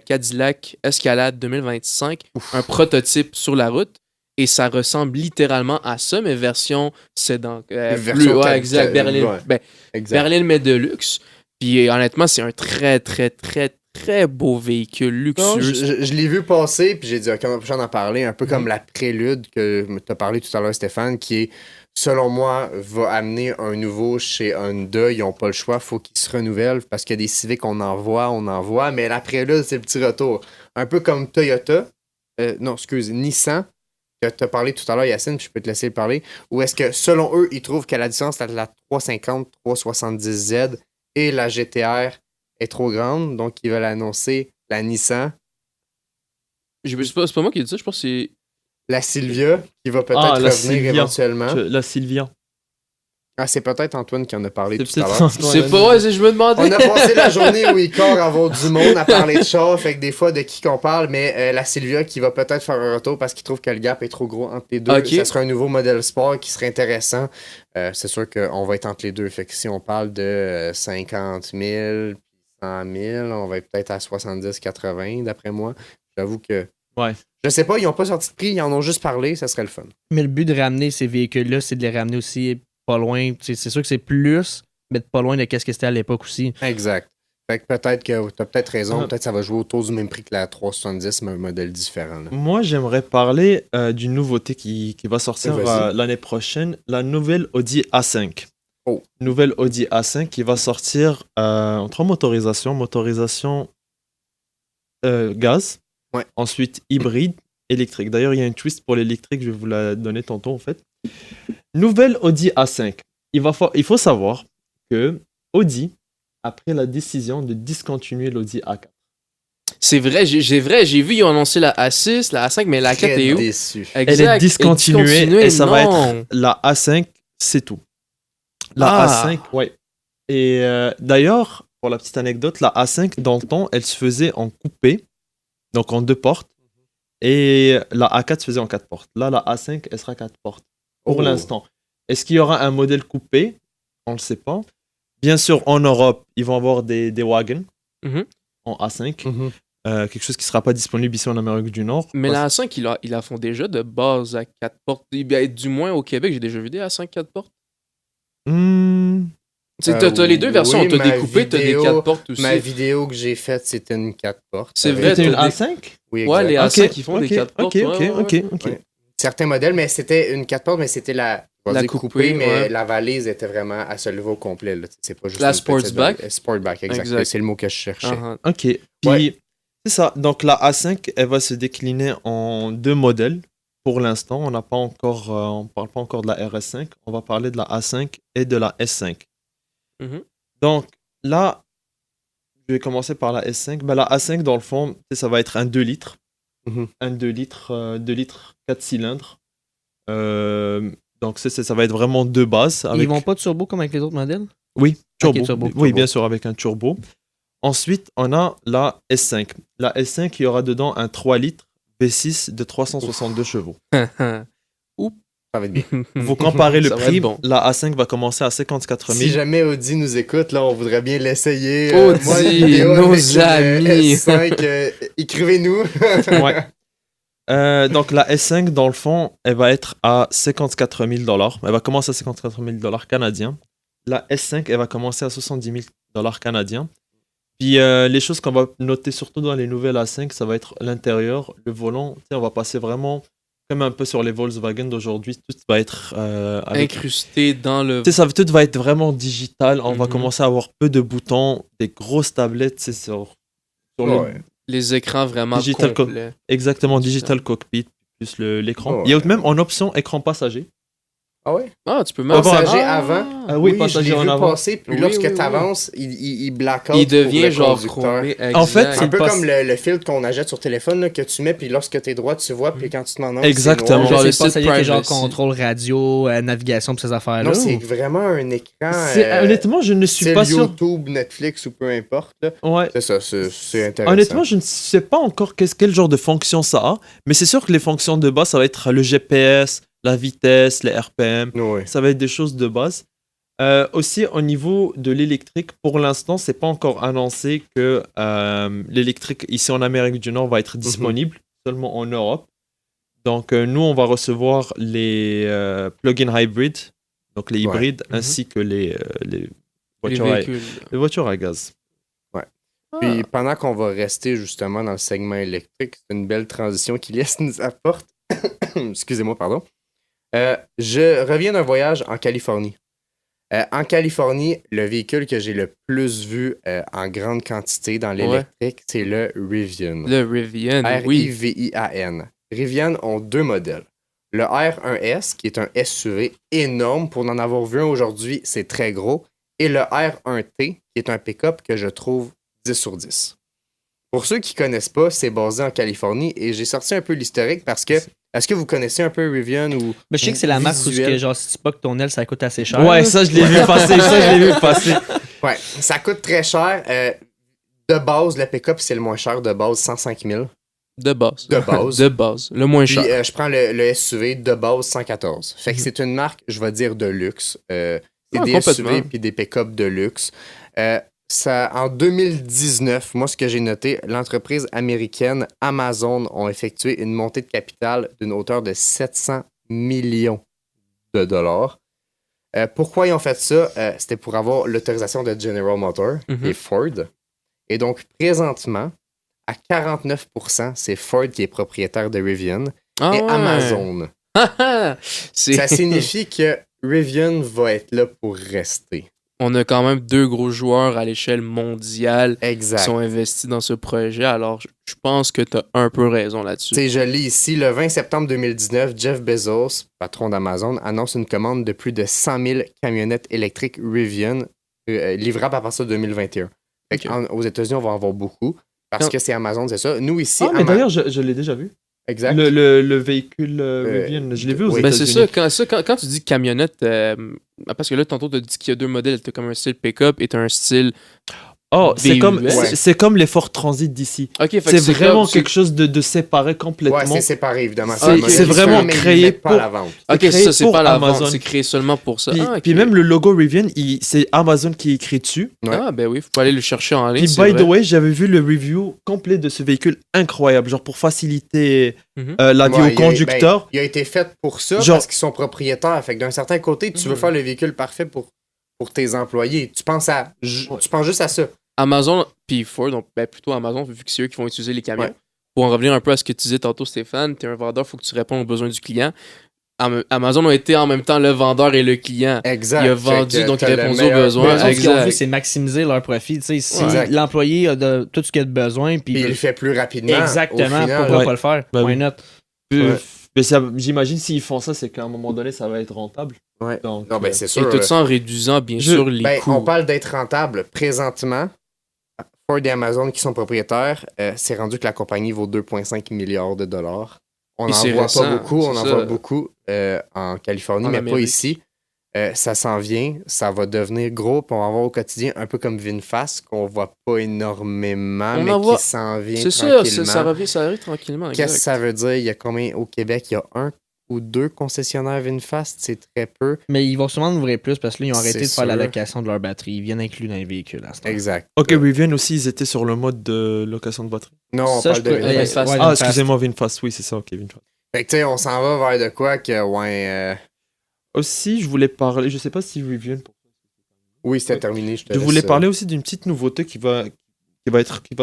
Cadillac Escalade 2025, un prototype sur la route. Et ça ressemble littéralement à ça, mais version sédan. Version exact. Berlin, ouais. Exact. Berlin, mais de luxe. Puis honnêtement, c'est un très, très, très, très beau véhicule Non, luxueux. je l'ai vu passer, puis j'ai dit, OK, on va en parler, un peu comme la prélude que tu as parlé tout à l'heure, Stéphane, qui est, selon moi, va amener un nouveau chez Honda. Ils n'ont pas le choix, il faut qu'ils se renouvellent, parce qu'il y a des Civic, on envoie, mais la prélude, c'est le petit retour. Un peu comme Toyota, Nissan, que tu as parlé tout à l'heure, Yacine, puis je peux te laisser le parler, ou est-ce que, selon eux, ils trouvent que la distance entre la 350, 370Z et la GTR est trop grande, donc ils veulent annoncer la Nissan, C'est pas moi qui ai dit ça, je pense que c'est. la Silvia, qui va peut-être Ah, la revenir Silvia. éventuellement. La Sylvia. Ah, c'est peut-être Antoine qui en a parlé C'est tout à peut-être l'heure. Antoine. C'est pas, ouais, je me demandais. On a passé la journée où il corps à avoir du monde à parler de char, fait que des fois de qui qu'on parle, mais la Silvia qui va peut-être faire un retour parce qu'il trouve que le gap est trop gros entre les deux. Ok. Ça sera un nouveau modèle sport qui serait intéressant. C'est sûr qu'on va être entre les deux. Fait que si on parle de 50 000, 100 000, on va être peut-être à 70-80 d'après moi. J'avoue que. Ouais. Je sais pas, ils n'ont pas sorti de prix, ils en ont juste parlé, ça serait le fun. Mais le but de ramener ces véhicules-là, c'est de les ramener aussi pas loin. C'est sûr que c'est plus, mais pas loin de ce que c'était à l'époque aussi. Exact. Fait que peut-être que t'as peut-être raison, Ah. peut-être que ça va jouer autour du même prix que la 370, mais un modèle différent. Là. Moi, j'aimerais parler d'une nouveauté qui va sortir Vas-y. l'année prochaine, la nouvelle Audi A5. Oh. Nouvelle Audi A5 qui va sortir en 3 motorisations. Motorisation gaz, Ouais. ensuite hybride, électrique. D'ailleurs, il y a un twist pour l'électrique, je vais vous la donner tantôt en fait. Nouvelle Audi A5. Il faut savoir que Audi a pris la décision de discontinuer l'Audi A4. C'est vrai, j'ai vu, ils ont annoncé la A6, la A5, mais la A4 Très est où? déçu. Exact. Elle est discontinuée et ça va non. être la A5, c'est tout. La Ah. A5, ouais. Et d'ailleurs, pour la petite anecdote, la A5, dans le temps, elle se faisait en coupé, donc en 2 portes. Et la A4 se faisait en 4 portes. Là, la A5, elle sera 4 portes. Pour Oh. l'instant. Est-ce qu'il y aura un modèle coupé? On ne le sait pas. Bien sûr, en Europe, ils vont avoir des wagons Mhm. en A5. Mhm. Quelque chose qui ne sera pas disponible ici en Amérique du Nord. Mais la A5, ils la font déjà de base à 4 portes. Ben, du moins au Québec, j'ai déjà vu des A5 4 portes. Hmm, Tu sais, t'as les deux versions. oui, T'as ma des coupés, t'as des vidéo- 4 portes aussi. Ma vidéo que j'ai faite, c'était une 4 portes. C'est Avec- vrai, c'était une t'as des- A5? Oui, Ouais, exact. les A5, Ok, ils font des ok, 4 portes. ok, ouais, ok, ouais. ok. Ouais. Certains modèles, mais c'était une 4 portes, mais c'était la La coupée, coupée, mais ouais. la valise était vraiment à ce niveau complet. Là. C'est pas juste La une petite sportsback? valise. Sportback, exact. Exact. C'est le mot que je cherchais. Ah, Ok. Puis, Ouais. c'est ça. Donc, la A5, elle va se décliner en 2 modèles. Pour l'instant, on parle pas encore de la RS5. On va parler de la A5 et de la S5. Mhm. Donc, là, je vais commencer par la S5. Ben, la A5, dans le fond, tu sais, ça va être un 2 litres. Mhm. Un 2 litres 4 cylindres. Donc, ça va être vraiment de base. Avec... Ils vont pas de turbo comme avec les autres modèles? Oui, turbo. Ok, turbo. Oui, Turbo. bien sûr, avec un turbo. Ensuite, on a la S5. La S5, il y aura dedans un 3 litres V6 de 362 chevaux. ah. Ça va être bien. Vous comparez le Ça va prix, être bon. la A5 va commencer à 54 000. Si jamais Audi nous écoute, là, on voudrait bien l'essayer. Audi, Moi, une vidéo nos avec une, amis. S5, écrivez-nous. Ouais. Donc la S5, dans le fond, elle va être à 54 000 $. Elle va commencer à 54 000 $ canadiens. La S5, elle va commencer à 70 000 $ canadiens. Puis les choses qu'on va noter surtout dans les nouvelles A5, ça va être l'intérieur, le volant. Tu sais, on va passer vraiment comme un peu sur les Volkswagen d'aujourd'hui. Tout va être avec... Incrusté dans le. Tu sais, tout va être vraiment digital. On va Mhm. commencer à avoir peu de boutons, des grosses tablettes, tu sais, sur le- Ouais. Les écrans vraiment Digital complets. Exactement, digital cockpit, plus l'écran. Oh, Il y a ouais. même en option écran passager. Ah ouais? Ah, tu peux même. Passager Ah. avant. Ah oui, je passager l'ai en vu avant. passer, puis Oui, lorsque oui, oui. tu avances, il black out Il pour devient le genre conducteur. chromé. En fait, exact. C'est un peu passe- comme le filtre qu'on achète sur téléphone là, que tu mets, puis lorsque tu es droit, tu vois, puis quand tu te m'en Exactement. Genre Genre le le site passager qui est genre privacy. contrôle radio, navigation pour ces affaires-là. Non, c'est ou- vraiment un écran. Honnêtement, je ne suis c'est pas sûr. YouTube, Netflix ou peu importe. Là. Ouais. C'est ça, c'est intéressant. Honnêtement, je ne sais pas encore quel genre de fonction ça a, mais c'est sûr que les fonctions de base, ça va être le GPS, la vitesse, les RPM, Ouais. ça va être des choses de base. Aussi, au niveau de l'électrique, pour l'instant, c'est pas encore annoncé que l'électrique ici en Amérique du Nord va être disponible, seulement en Europe. Donc, nous, on va recevoir les plug-in hybrids, donc les Ouais. hybrides, ainsi que les Les voitures, véhicules. les voitures à gaz. Puis pendant qu'on va rester justement dans le segment électrique, c'est une belle transition qu'Ilias nous apporte. Excusez-moi, pardon. Je reviens d'un voyage en Californie. En Californie, le véhicule que j'ai le plus vu en grande quantité dans l'électrique, c'est le Rivian. Le Rivian, oui. R-I-V-I-A-N. Rivian ont 2 modèles. Le R1S, qui est un SUV énorme, pour en avoir vu un aujourd'hui, c'est très gros. Et le R1T, qui est un pick-up que je trouve 10 sur 10. Pour ceux qui ne connaissent pas, c'est basé en Californie et j'ai sorti un peu l'historique parce que est-ce que vous connaissez un peu Rivian ou Mais je sais que c'est la marque où visuel? genre, si tu pas que ton aile, ça coûte assez cher. Ouais, ça, je l'ai vu passer. Ouais, ça coûte très cher. De base, le pick-up, c'est le moins cher de base, 105 000. De base. De base. De base. Le moins Puis cher. je prends le SUV de base 114. Fait que c'est une marque, je vais dire, de luxe. C'est des complètement. SUV puis des pick-up de luxe. En 2019, moi, ce que j'ai noté, l'entreprise américaine Amazon ont effectué une montée de capital d'une hauteur de 700 millions de dollars. Pourquoi ils ont fait ça? C'était pour avoir l'autorisation de General Motors et Ford. Et donc, présentement, à 49%, c'est Ford qui est propriétaire de Rivian Ah et ouais. Amazon. C'est- Ça signifie que Rivian va être là pour rester. On a quand même 2 gros joueurs à l'échelle mondiale qui Exact. sont investis dans ce projet. Alors, je pense que tu as un peu raison là-dessus. Tu sais, je lis ici, le 20 septembre 2019, Jeff Bezos, patron d'Amazon, annonce une commande de plus de 100 000 camionnettes électriques Rivian livrables à partir de 2021. Fait Ok. aux États-Unis, on va en avoir beaucoup. Parce que c'est Amazon, c'est ça. Nous, ici, mais d'ailleurs, je l'ai déjà vu. exact. Le véhicule Rivian, je l'ai vu aux oui. Ben, États-Unis. c'est ça. Quand tu dis camionnette, parce que là, tantôt, tu as dit qu'il y a deux modèles. Tu as comme un style pick-up et tu as un style. Oh, c'est VUS. comme, Ouais. c'est comme les Ford Transit d'ici. Ok, fait que C'est vraiment comme- quelque chose de séparé complètement. Ouais, c'est séparé, évidemment. C'est- un modèle c'est vraiment différent, mais ils créé mettent pas pour- à la vente. Ok, créé ça, c'est pour pas la Amazon. vente, c'est créé seulement pour ça. Puis, Ah, ok. puis même le logo Rivian, c'est Amazon qui est écrit dessus. Ouais. Ah, ben oui, faut pas aller le chercher en ligne. Puis c'est by vrai. the way, j'avais vu le review complet de ce véhicule incroyable, genre pour faciliter Mhm. la vie Ouais, au conducteur. il a été fait pour ça Genre- parce qu'ils sont propriétaires. Fait que d'un certain côté, tu veux faire le véhicule parfait pour tes employés. Tu penses juste à ça. Amazon puis Ford, donc ben, plutôt Amazon, vu que c'est eux qui vont utiliser les camions. Ouais. Pour en revenir un peu à ce que tu disais tantôt, Stéphane, tu es un vendeur, il faut que tu répondes aux besoins du client. Amazon a été en même temps le vendeur et le client. Exact. Il a Fait vendu, que donc t'as il le répond aux meilleur- besoins. Mais eux autres, ce qu'ils ont exact. vu, c'est maximiser leur profit. Tu sais, si Exact. l'employé a tout ce qu'il a de besoin, puis Puis il le fait plus rapidement. exactement, au final. pourquoi Ouais. pas le faire? Ben Why oui. not? Euh, Ouais. Mais j'imagine s'ils font ça, c'est qu'à un moment donné, ça va être rentable. Ouais. Donc, Non, ben c'est Et sûr. tout ça en réduisant, bien sûr, les Ben, coûts. on parle d'être rentable. Présentement, Ford et Amazon qui sont propriétaires, c'est rendu que la compagnie vaut 2,5 milliards de dollars. On Et n'en c'est voit récent, pas beaucoup, on c'est en ça. voit beaucoup en Californie, En mais pas Amérique. ici. Ça s'en vient, ça va devenir gros, puis on va voir au quotidien, un peu comme VinFast, qu'on voit pas énormément, On mais en voit- qui s'en vient C'est ça, tranquillement. ça arrive tranquillement. Qu'est-ce que exact. ça veut dire? Il y a combien au Québec? Il y a 1 ou 2 concessionnaires VinFast, c'est très peu. Mais ils vont sûrement en ouvrir plus parce que là, ils ont arrêté C'est de faire la sûr. location de leur batterie. Ils viennent inclus dans les véhicules à ce temps. Exact. Ok, Rivian aussi, ils étaient sur le mode de location de batterie. Non, on Ça, parle de je peux- VinFast. VinFast. ouais, Ah, VinFast. excusez-moi, VinFast, oui, c'est ça, ok, VinFast. Fait que tu sais, on s'en va vers de quoi que, Aussi, je voulais parler, je sais pas si Rivian. oui, c'était terminé. Je voulais parler aussi d'une petite nouveauté qui va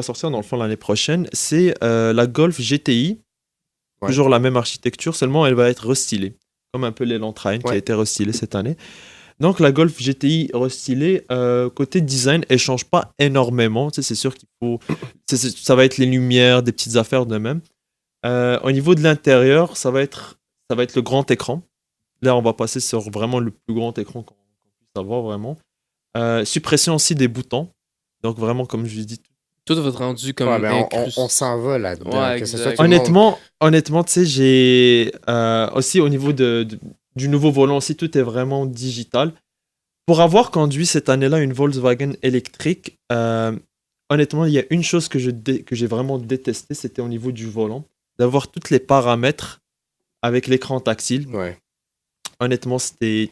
sortir dans le fond l'année prochaine. C'est la Golf GTI. Ouais. Toujours la même architecture, seulement elle va être restylée. Comme un peu l'Elantra qui a Ouais. été restylée cette année. Donc la Golf GTI restylée, côté design, elle change pas énormément. Tu sais, c'est sûr qu'il faut. Ça va être les lumières, des petites affaires de même. Au niveau de l'intérieur, ça va être le grand écran. Là, on va passer sur vraiment le plus grand écran qu'on puisse avoir vraiment. Suppression aussi des boutons. Donc vraiment, comme je l'ai dit. Tout va être rendu comme Ouais, ben, incrusté. on s'en va là-dedans. Ouais, que ce exact. soit tout le monde. Honnêtement, tu sais, j'ai aussi au niveau du nouveau volant aussi, tout est vraiment digital. Pour avoir conduit cette année-là une Volkswagen électrique, honnêtement, il y a une chose que j'ai vraiment détesté, c'était au niveau du volant, d'avoir tous les paramètres avec l'écran tactile. Ouais. Honnêtement, c'était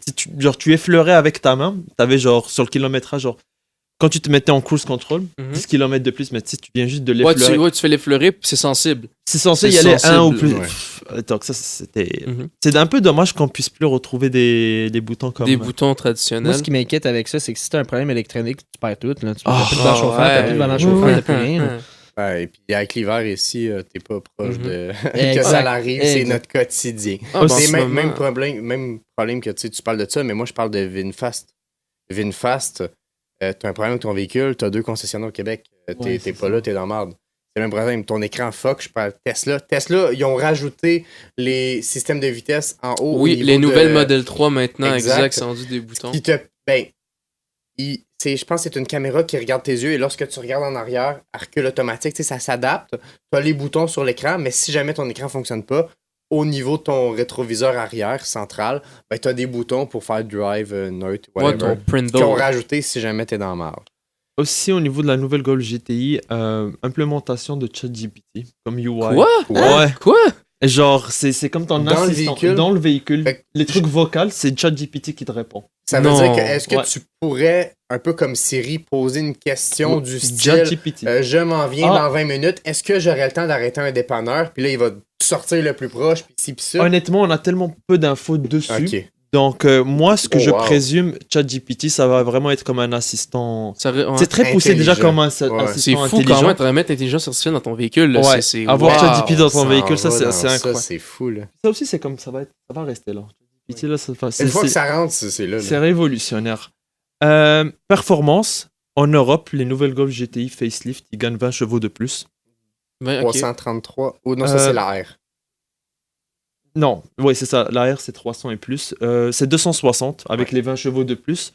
tu effleurais avec ta main, t'avais genre sur le kilométrage, genre quand tu te mettais en cruise control, 10 km de plus, mais tu sais, tu viens juste de Ouais, l'effleurer. tu fais l'effleurer, puis c'est sensible. C'est censé y C'est aller sensible, un ou plus. ouais. Donc ça, c'était. Mhm. C'est un peu dommage qu'on puisse plus retrouver des boutons comme. Des boutons traditionnels. Moi, ce qui m'inquiète avec ça, c'est que si t'as un problème électronique, tu perds tout. Là. Tu Ah, n'as plus de volant chauffant, t'as plus de volant ouais. chauffant, Ouais. t'as plus rien. là. Ouais, et puis avec l'hiver ici, t'es pas proche Mhm. de que Exact. ça arrive, c'est Exact. notre quotidien. Ah, C'est bon, en ce même moment- problème que tu parles de ça, mais moi je parle de VinFast. VinFast, t'as un problème avec ton véhicule, t'as 2 concessionnaires au Québec, Ouais, t'es c'est pas là, t'es dans la merde. C'est le même problème. Ton écran Fox, je parle Tesla. Tesla, ils ont rajouté les systèmes de vitesse en haut. au Oui, niveau les nouvelles de- Model 3 maintenant, Exact. exact, c'est rendu des boutons. Qui te. Ben, je pense que c'est une caméra qui regarde tes yeux et lorsque tu regardes en arrière, elle recule automatique, tu sais, ça s'adapte. Tu as les boutons sur l'écran, mais si jamais ton écran ne fonctionne pas, au niveau de ton rétroviseur arrière central, ben, tu as des boutons pour faire drive, note, Ouais, whatever. ton print Qui ont rajouté si jamais tu es dans la marde. Aussi au niveau de la nouvelle Golf GTI, implémentation de ChatGPT comme UI. Quoi? Ouais. Quoi? Et genre, c'est comme ton Dans le assistant. véhicule? Dans le véhicule. Fait que Les trucs vocaux, c'est ChatGPT qui te répond. Ça veut Non. dire que est-ce que Ouais. tu pourrais, un peu comme Siri, poser une question du style ChatGPT. je m'en viens Ah. dans 20 minutes, est-ce que j'aurai le temps d'arrêter un dépanneur? Puis là, il va sortir le plus proche, puis ci, puis ça. Honnêtement, on a tellement peu d'infos dessus. Ok. Donc, moi, ce que Oh, je wow. présume, ChatGPT, ça va vraiment être comme un assistant. Ouais. C'est très poussé déjà Intelligent. comme un Ouais. C'est assistant fou intelligent. quand même de remettre l'intelligence artificielle dans ton véhicule. Là. Ouais. C'est Avoir wow. ChatGPT dans ton Ça véhicule, en ça, va c'est dans incroyable. Ça, c'est fou, là. Ça aussi, c'est comme ça va rester là. ChatGPT, là, Une fois que ça rentre, c'est là. c'est révolutionnaire. Performance, en Europe, les nouvelles Golf GTI facelift, ils gagnent 20 chevaux de plus. Ouais, ok. 333. Ou non, ça, c'est la R. Non, oui, c'est ça. L'arrière, c'est 300 et plus. C'est 260 avec les 20 chevaux de plus.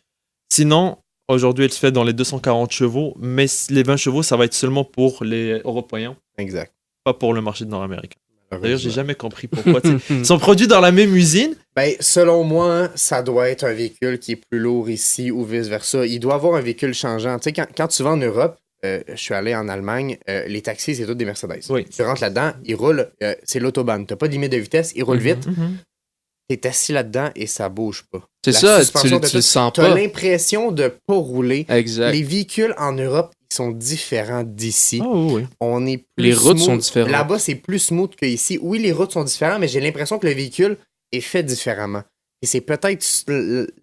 Sinon, Aujourd'hui, elle se fait dans les 240 chevaux, mais les 20 chevaux, ça va être seulement pour les Européens, Exact. pas pour le marché nord-américain. D'ailleurs, j'ai Malheureusement. jamais compris pourquoi. Ils sont produits dans la même usine. Ben, selon moi, ça doit être un véhicule qui est plus lourd ici ou vice-versa. Il doit avoir un véhicule changeant. Tu sais, quand tu vas en Europe, je suis allé en Allemagne, les taxis, c'est tous des Mercedes. Oui. Tu rentres là-dedans, ils roulent, c'est l'autobahn. T'as pas de limite de vitesse, ils roulent vite. T'es assis là-dedans et ça bouge pas. C'est La ça, suspension, tu le sens t'as pas. l'impression de pas rouler. Exact. Les véhicules en Europe, ils sont différents d'ici. Ah oui, oui. On est plus Les routes smooth. sont différentes. Là-bas, c'est plus smooth qu'ici. Oui, les routes sont différentes, mais j'ai l'impression que le véhicule est fait différemment. Et c'est peut-être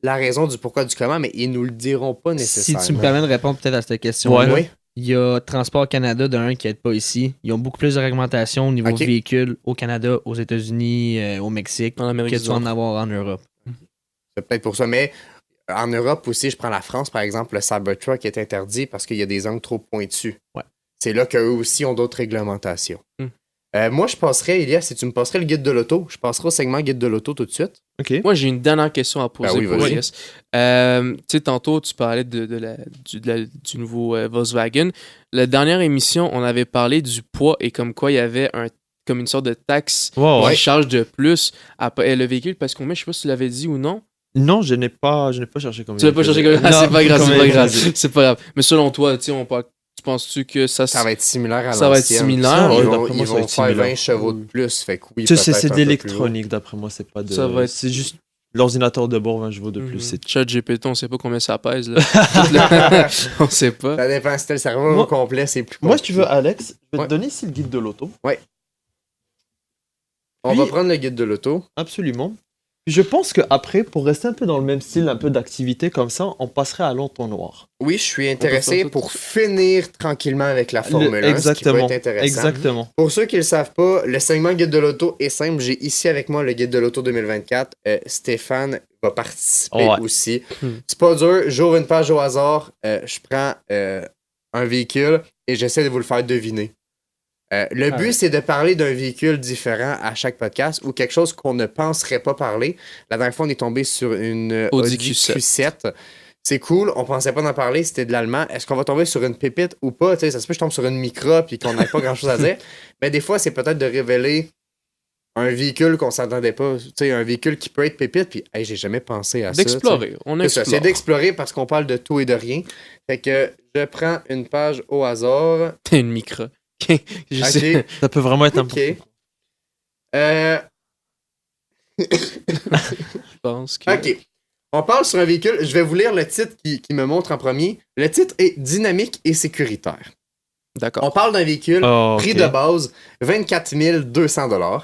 la raison du pourquoi du comment, mais ils nous le diront pas Si nécessairement. tu me permets de répondre peut-être à cette question. Ouais. Oui. Il y a Transport Canada d'un qui n'aide pas ici. Ils ont beaucoup plus de réglementation au niveau Ok. véhicule au Canada, aux États-Unis, au Mexique, En Amérique que du tu vas en Nord. avoir en Europe. C'est peut-être pour ça. Mais en Europe aussi, je prends la France, par exemple, le Cybertruck est interdit parce qu'il y a des angles trop pointus. Ouais. C'est là qu'eux aussi ont d'autres réglementations. Hmm. Moi, je passerais, Elias, si tu me passerais le guide de l'auto, je passerai au segment guide de l'auto tout de suite. OK. Moi, j'ai une dernière question à poser Ben oui, pour vas-y. Elias. Tu sais, tantôt, tu parlais du nouveau Volkswagen. La dernière émission, on avait parlé du poids et comme quoi il y avait comme une sorte de taxe Wow, qui ouais. charge de plus à le véhicule parce qu'on met, je sais pas si tu l'avais dit ou non. Non, je n'ai pas cherché comme Tu l'as pas cherché comme Non, c'est pas grave, c'est comme pas il grave. faisait. C'est pas grave. Mais selon toi, tu sais, tu penses-tu que ça Ça va être similaire à Ça va être l'ancienne. similaire. Ils Ouais, vont, d'après moi, ils ça va vont être faire similaire. 20 chevaux de plus, fait que oui, Tu sais, peut-être c'est un peu plus d'électronique, d'après moi, c'est pas de. Ça va être- C'est juste l'ordinateur de bord, 20 chevaux de plus. C'est Chat GPT, on sait pas combien ça pèse là. On sait haut. pas. Ça dépend, si t'as le cerveau Moi- au complet, c'est plus Moi, si tu veux, compliqué. Alex, je vais Ouais. te donner ici le guide de l'auto. On va Puis- prendre le guide de l'auto. Absolument. Puis je pense qu'après, pour rester un peu dans le même style, un peu d'activité comme ça, on passerait à l'entonnoir. Oui, je suis faire intéressé ça pour finir tranquillement avec la Formule 1, ce qui peut Exactement. être intéressant. Exactement. Pour ceux qui ne le savent pas, le segment guide de l'auto est simple. J'ai ici avec moi le guide de l'auto 2024. Stéphane va participer Ouais. aussi. Hmm. C'est pas dur. J'ouvre une page au hasard. Je prends un véhicule et j'essaie de vous le faire deviner. Le but, c'est de parler d'un véhicule différent à chaque podcast ou quelque chose qu'on ne penserait pas parler. La dernière fois, on est tombé sur une Audi Audi Q7. Q7. C'est cool, on pensait pas d'en parler, c'était de l'allemand. Est-ce qu'on va tomber sur une pépite ou pas? Tu sais, ça se peut que je tombe sur une Micra puis qu'on n'ait pas grand-chose à dire. Mais des fois, c'est peut-être de révéler un véhicule qu'on s'attendait pas. Tu sais, un véhicule qui peut être pépite, puis hey, j'ai jamais pensé à ça. D'explorer. On C'est ça, explore. c'est d'explorer parce qu'on parle de tout et de rien. Fait que je prends une page au hasard. T'es une micro. Je sais. Ok. Ça peut vraiment être Ok. important. Je pense que. OK. On parle sur un véhicule. Je vais vous lire le titre qui me montre en premier. Le titre est Dynamique et sécuritaire. D'accord. On parle d'un véhicule, Oh, prix ok. de base 24 200 $.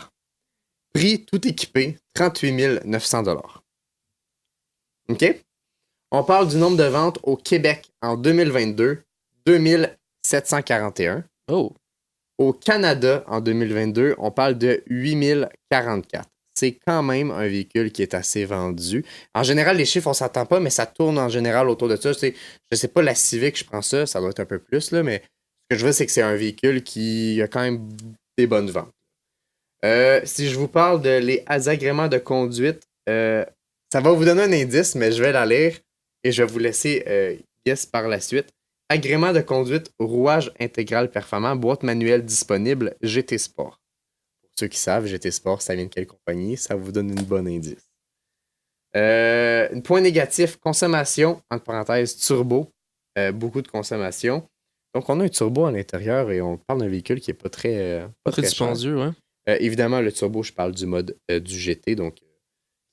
Prix tout équipé 38 900 $. OK? On parle du nombre de ventes au Québec en 2022, 2741. Oh. Au Canada, en 2022, on parle de 8044. C'est quand même un véhicule qui est assez vendu. En général, les chiffres, on s'attend pas, mais ça tourne en général autour de ça. Je sais pas la Civic, je prends ça, ça doit être un peu plus, là, mais ce que je veux, c'est que c'est un véhicule qui a quand même des bonnes ventes. Si je vous parle de les agréments de conduite, ça va vous donner un indice, mais je vais la lire et je vais vous laisser guess par la suite. Agrément de conduite, rouage intégral performant, boîte manuelle disponible, GT Sport. Pour ceux qui savent, GT Sport, ça vient de quelle compagnie? Ça vous donne une bonne indice. Point négatif, consommation, entre parenthèses, turbo. Beaucoup de consommation. Donc, on a un turbo à l'intérieur et on parle d'un véhicule qui n'est pas très, Pas très cher. dispendieux, hein. Évidemment, le turbo, je parle du mode du GT, donc qui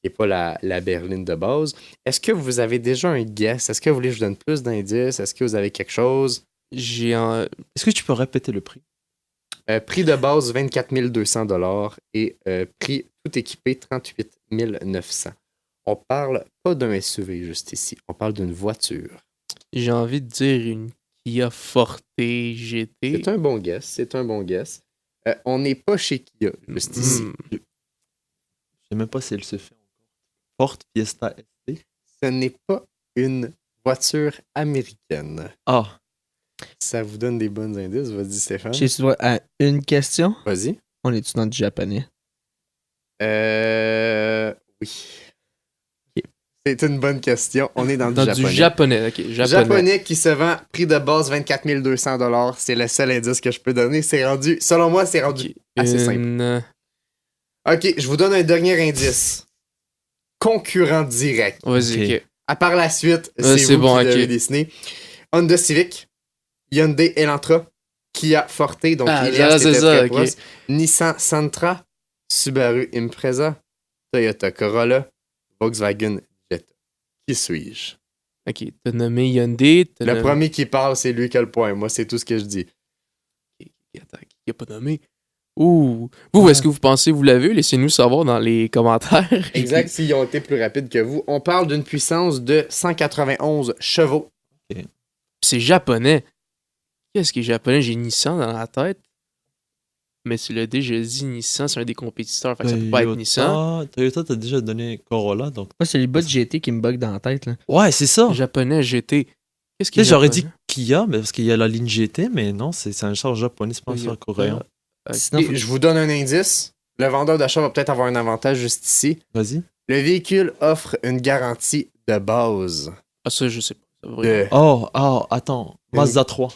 n'est pas la berline de base. Est-ce que vous avez déjà un guess? Est-ce que vous voulez que je donne plus d'indices? Est-ce que vous avez quelque chose? J'ai un. Est-ce que tu peux répéter le prix? Prix de base, 24 200 $ et prix tout équipé, 38 900. On parle pas d'un SUV juste ici. On parle d'une voiture. J'ai envie de dire une Kia Forte GT. C'est un bon guess. C'est un bon guess. On n'est pas chez Kia juste ici. Je sais même pas si elle se fait encore. Ford Fiesta ST. Ce n'est pas une voiture américaine. Ah, Ça vous donne des bons indices, vas-y Stéphane. J'ai tu dois à une question. Vas-y. On est-tu dans du japonais? Oui. C'est une bonne question. On est dans Dans du du japonais. japonais, ok. Japonais. Japonais qui se vend prix de base 24 200 $. C'est le seul indice que je peux donner. C'est rendu, selon moi, c'est rendu Ok. assez simple. Ok, je vous donne un dernier indice. Concurrent direct. Vas-y, ok. À part la suite, Ouais, c'est c'est vous bon, qui ok. devez dessiner. Honda Civic, Hyundai Elantra, Kia Forte, donc Ah, Ilias c'est était ça, très ok. proche, Nissan Sentra, Subaru Impreza, Toyota Corolla, Volkswagen Jetta. Qui suis-je? Ok, t'as nommé Hyundai. Le premier qui parle, c'est lui qui a le point. Moi, c'est tout ce que je dis. Attends, qui a pas nommé? Ouh. Vous, est-ce que vous pensez vous l'avez? Laissez-nous savoir dans les commentaires. Exact, s'ils ont été plus rapides que vous. On parle d'une puissance de 191 chevaux. C'est japonais. Qu'est-ce qui est japonais? J'ai Nissan dans la tête. Mais tu l'as déjà dit, Nissan, c'est un des compétiteurs. Fait que ça peut pas être Nissan. Toyota, t'as déjà donné Corolla, donc. Moi, c'est les bots GT qui me bug dans la tête. Là. Ouais, c'est ça. Japonais, GT. Qu'est-ce qui Tu est sais, j'aurais japonais? dit Kia, mais parce qu'il y a la ligne GT, mais non, c'est un char japonais, c'est pas un char coréen. Sinon, Et je vous donne un indice. Le vendeur d'achat va peut-être avoir un avantage juste ici. Vas-y. Le véhicule offre une garantie de base. Ah, ça, je sais pas. Ça veut rien De... Oh, attends. Mazda 3.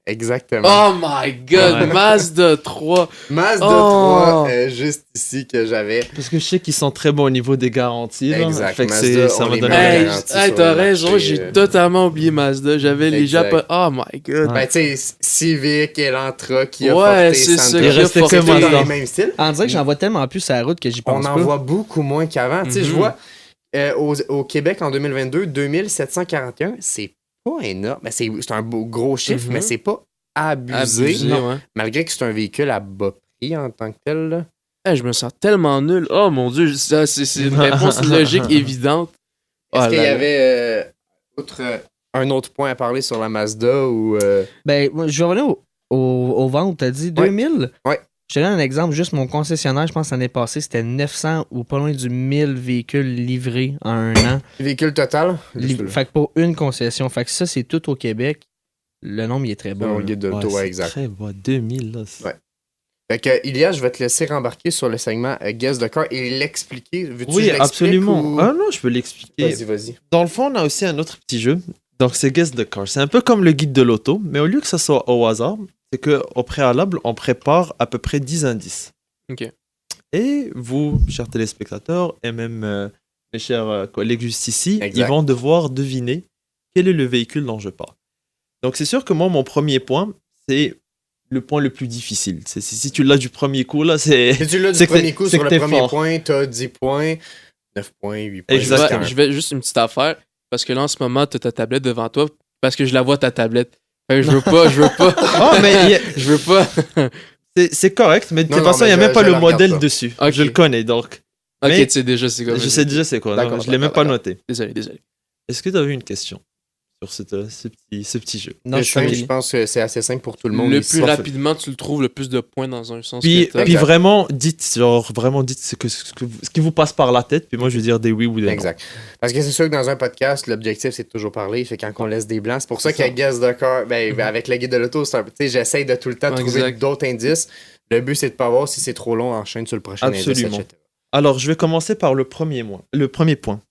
Exactement. Oh my god, Ouais. Mazda 3. Mazda Oh. 3, juste ici que j'avais. Parce que je sais qu'ils sont très bons au niveau des garanties. Là. Exact. Fait que Mazda, ça on m'a les donné met la en Hey, garantie hey, sur t'as le raison, marché, j'ai totalement oublié Mazda. J'avais les Exact. Japonais. Oh my god. Ben, tu sais, Civic, Elantra, Kia Ouais, Forte, c'est ça, Santa. Il restait Forte. que C'est tout dans Mazda. les mêmes styles. on dirait que j'en vois tellement plus sur la route que j'y pense On en pas. voit beaucoup moins qu'avant. Tu sais, je Mhm. vois au Québec en 2022, 2741, c'est pas énorme. Mais c'est un gros chiffre, Mhm. mais c'est pas abusé. Abusé, ouais. Malgré que c'est un véhicule à bas prix en tant que tel. Là. Hey, je me sens tellement nul. Oh mon dieu, ça, c'est une réponse logique évidente. Oh Est-ce qu'il y là là. avait un autre point à parler sur la Mazda ou. Ben, moi, je vais revenir au ventes. T'as dit 2000? Ouais. Je te donne un exemple. Juste mon concessionnaire, je pense l'année passée, c'était 900 ou pas loin du 1000 véhicules livrés en un an. Véhicule total? Fait que pour une concession. Fait que ça, c'est tout au Québec. Le nombre, il est très Dans bon. le là. guide de l'auto, ouais, c'est exact. très bas. 2000, là. Ouais. Fait que, Ilias, je vais te laisser rembarquer sur le segment Guess the Car et l'expliquer. Veux-tu que Oui, je l'explique absolument. ou- Ah non, je peux l'expliquer. Vas-y. Dans le fond, on a aussi un autre petit jeu. Donc, c'est Guess the Car. C'est un peu comme le guide de l'auto, mais au lieu que ça soit au hasard, c'est qu'au préalable, on prépare à peu près 10 indices. Ok. Et vous, chers téléspectateurs, et même mes chers collègues juste ici, Exact. ils vont devoir deviner quel est le véhicule dont je parle. Donc, c'est sûr que moi, mon premier point, c'est le point le plus difficile. Si tu l'as du premier coup, là, c'est... Si tu l'as du C'est que premier t'es- coup c'est sur que le t'es premier fort. point, t'as 10 points, 9 points, 8 points. Exactement. Je vais juste une petite affaire. Parce que là, en ce moment, t'as ta tablette devant toi. Parce que je la vois, ta tablette. Fait que je veux pas. Oh, mais Je veux pas. c'est correct, mais de Non, toute non, façon, il mais n'y a je- même pas je le la regarde modèle pas. dessus. Ok. Je le connais, donc. Ok, Mais- tu sais déjà c'est quoi. Je sais déjà c'est quoi. D'accord, Donc, je l'ai même d'accord, pas noté. Désolé. Est-ce que tu as vu une question sur ce petit jeu? Non, C'est je simple, suis je pense que c'est assez simple pour tout le monde. Le ici. plus rapidement tu le trouves, le plus de points dans un sens. Puis, que t'as. puis vraiment, dites ce qui vous passe par la tête, puis moi je vais dire des oui ou des non. Exact. Parce que c'est sûr que dans un podcast, l'objectif c'est de toujours parler. Fait quand on laisse des blancs, c'est pour ça C'est qu'à ça. Guess the Car, ben, avec le guide de l'auto, c'est un peu. Tu sais, j'essaye de tout le temps Ouais, trouver exact. d'autres indices. Le but c'est de pas voir si c'est trop long, enchaîne sur le prochain Absolument. indice, etc. Alors, je vais commencer par le premier point.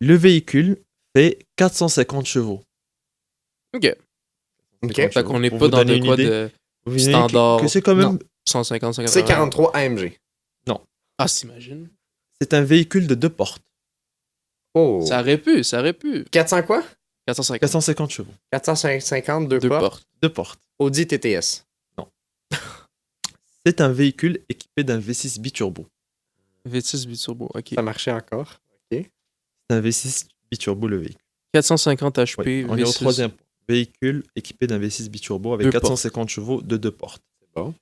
Le véhicule fait 450 chevaux. Ok. Ok. Fait qu'on n'est Pour pas vous dans donner de une quoi idée. de Vous voyez Standard. que c'est quand même... Non. 150, 180. C'est 43 AMG. Ah, t'imagines? C'est un véhicule de 2 portes. Oh. Ça aurait pu. 400 quoi? 450. 450 chevaux. 450, deux Deux portes. portes. 2 portes. Audi TTS. C'est un véhicule équipé d'un V6 biturbo. V6 biturbo. Ok. Ça marchait encore. C'est un V6 biturbo le véhicule. 450 HP. Oui, on est au V6. troisième point. Véhicule équipé d'un V6 biturbo avec Deux 450 chevaux de 2 portes. bon.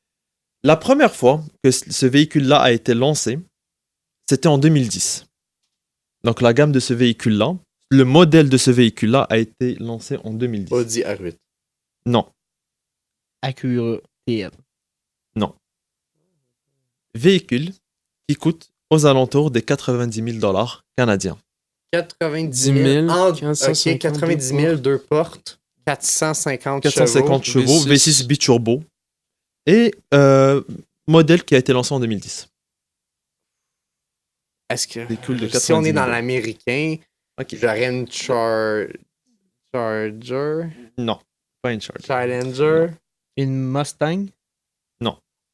La première fois que ce véhicule-là a été lancé, c'était en 2010. Donc la gamme de ce véhicule-là, le modèle de ce véhicule-là a été lancé en 2010. Audi R8. Non, Acura TN. véhicule qui coûte aux alentours des 90 000 $ canadiens. 90 000, 000. Ok, 450 90 000, deux portes. 450 450 chevaux, V6. V6 biturbo. Et modèle qui a été lancé en 2010. Est-ce que Véhicule de si on 90 est 000 dans l'américain, Ok. J'aurais une Charger. Non, pas une Charger. Challenger. Une Mustang.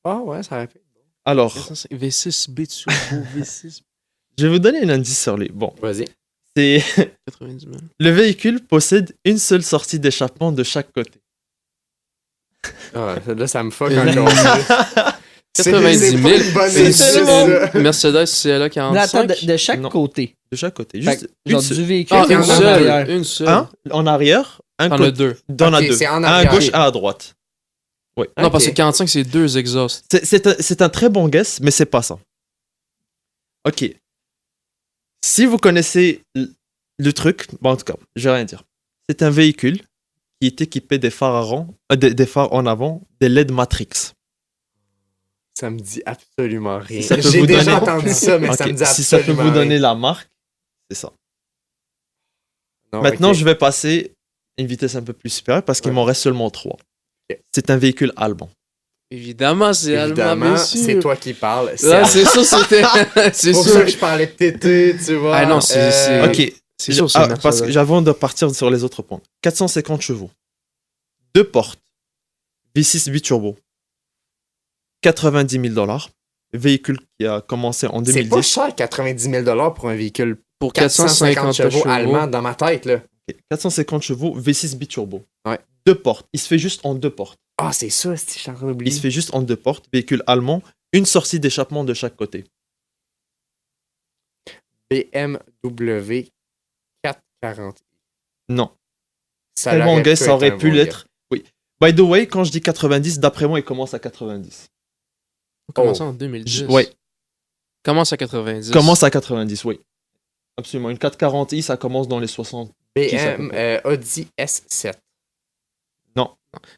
Ah ouais, ça aurait pu. Alors, V6 B Turbo, V6 je vais vous donner un indice sur lui. Bon, Vas-y. c'est 90 000. le véhicule possède une seule sortie d'échappement de chaque côté. Ah, là, ça me fuck encore. 90 000. C'est pas une bonne C'est indice, ça. une Mercedes CLA Non, attends, 45. de chaque Non. côté. De chaque côté. Fait Juste que, genre une seule. du véhicule. Ah, puis une en seule. arrière. Une seule. Un en arrière, un T'en as côté. deux. Dans la Ok, deux. c'est en Un à arrière. gauche, Ok. un à droite. Non, Ok. parce que 45, c'est deux exhausts. C'est un très bon guess, mais c'est pas ça. Ok. Si vous connaissez le truc, bon, en tout cas, je vais rien dire. C'est un véhicule qui est équipé des phares, des phares en avant, des LED Matrix. Ça me dit absolument rien. Si ça peut J'ai vous déjà donner- entendu ça, mais Ok, ça me dit absolument si ça peut vous rien. donner la marque, c'est ça. Non, Maintenant, ok. je vais passer une vitesse un peu plus supérieure parce qu'il Ouais. m'en reste seulement 3. Ok. C'est un véhicule allemand. Évidemment, c'est allemand, Évidemment, bien sûr. c'est toi qui parles. Ah, c'est sûr, c'était. C'est C'est pour sûr. ça que je parlais de TT, tu vois. Ah non, c'est- Ok, C'est sûr, c'est Ah, une parce que Mercedes. avant de partir sur les autres points. 450 chevaux. 2 portes. V6 biturbo. 90 000 $. Véhicule qui a commencé en C'est 2010. pas cher, 90 000 pour un véhicule Pour 450 chevaux chevaux. allemand dans ma tête, là. Ok, 450 chevaux, V6 biturbo. Ouais. 2 portes. Il se fait juste en 2 portes. Ah, c'est ça, si je suis en train Il d'oublier. se fait juste en 2 portes. Véhicule allemand. Une sortie d'échappement de chaque côté. BMW 440. Non. Ça Très bon l'aurait guess, pu ça être aurait un pu bon l'être. Oui. By the way, quand je dis 90, d'après moi, il commence à 90. On commence en 2010. Ouais. Commence à 90. Commence à 90, oui. Absolument. Une 440i, ça commence dans les 60. Qui ça peut Audi S7.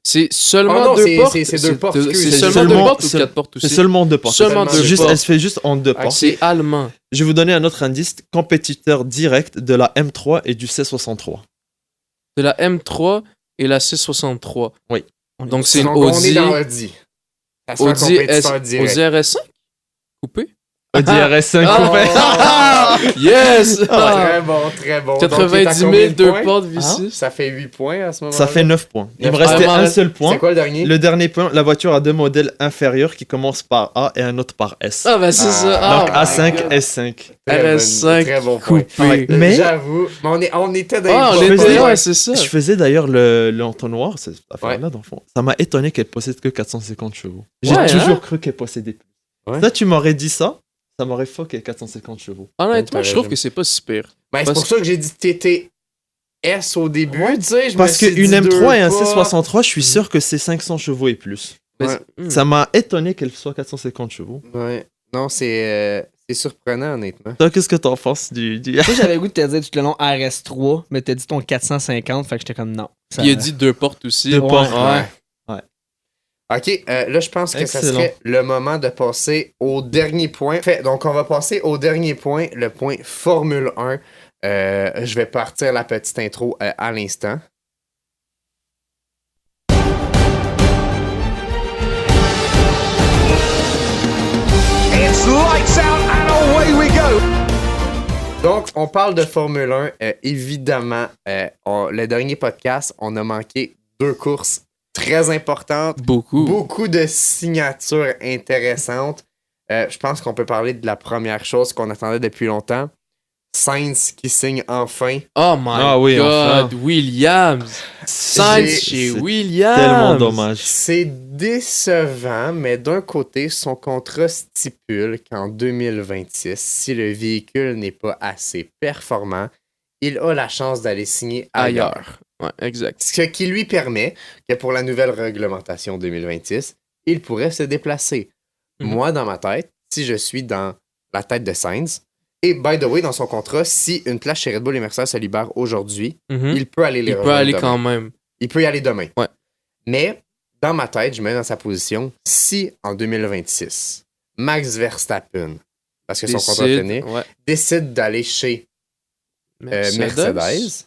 C'est seulement Ah non, deux c'est- portes. c'est deux portes, C'est excuse. seulement C'est deux seulement- portes ou c'est- quatre portes aussi? C'est seulement 2 portes. Seulement deux Juste, portes. elle se fait juste en 2 Ah, portes. C'est allemand. Je vais vous donner un autre indice. Compétiteur direct de la M3 et du C63. De la M3 et la C63. Oui. Donc c'est une Donc, on est Audi. dans Audi. Ça se fait un Audi, compétiteur direct. Audi RS5 coupé. Audi RS5 Ah. coupé. Yes! Très bon, très bon. Donc, il est à 90 000, combien de deux points? portes V6. Ça fait 8 points à ce moment-là. Ça fait 9 points. Il me Neuf restait points. un seul point. C'est quoi le dernier? Le dernier point, la voiture a 2 modèles inférieurs qui commencent par A et un autre par S. Ah, ben c'est Ah. ça. Ah, Donc my A5, God. S5. RS5 Très bon point. coupé. Mais- J'avoue, mais on était dans Ah, on les faisait- était bons là, points. c'est ça. Je faisais d'ailleurs l'entonnoir, cette affaire-là, dans le fond. Ça m'a étonné qu'elle possède que 450 chevaux. J'ai Ouais, toujours hein? cru qu'elle possédait plus. Ouais. Ça, tu m'aurais dit ça m'aurait fucké 450 chevaux. Honnêtement, je trouve raison. que c'est pas si pire. Ben, c'est Parce pour ça que j'ai dit TTS au début, tu sais. je me Parce suis qu'une dit M3 et un deux pas. C63, je suis sûr que c'est 500 chevaux et plus. Mais Ouais. c'est- Ça m'a étonné qu'elle soit 450 chevaux. Ouais. Non, c'est surprenant, honnêtement. Toi, qu'est-ce que t'en penses du... Moi, j'avais le goût de te dire tout le long RS3, mais t'as dit ton 450, fait que j'étais comme non. Ça- Il a dit deux portes aussi. Deux portes, Ouais. OK, là, je pense que ça Excellent. serait le moment de passer au dernier point. Donc, on va passer au dernier point, le point Formule 1. Je vais partir la petite intro à l'instant. It's lights out and away we go. Donc, on parle de Formule 1. Évidemment, le dernier podcast, on a manqué 2 courses très importantes. Beaucoup. Beaucoup de signatures intéressantes. Je pense qu'on peut parler de la première chose qu'on attendait depuis longtemps. Sainz qui signe enfin. Oh my Ah oui, God, enfin. Williams. Sainz J'ai- chez c'est Williams. Tellement dommage. C'est décevant, mais d'un côté, son contrat stipule qu'en 2026, si le véhicule n'est pas assez performant, il a la chance d'aller signer ailleurs. Ailleurs. Ouais, exact. Ce qui lui permet que pour la nouvelle réglementation 2026, il pourrait se déplacer. Mhm. Moi, dans ma tête, si je suis dans la tête de Sainz, et by the way, dans son contrat, si une place chez Red Bull et Mercedes se libère aujourd'hui, Mhm. il peut aller les Il peut rejoindre aller demain. quand même. Il peut y aller demain. Ouais. Mais, dans ma tête, je me mets dans sa position, si en 2026, Max Verstappen, parce que son contrat est fini, Ouais. décide d'aller chez Mercedes,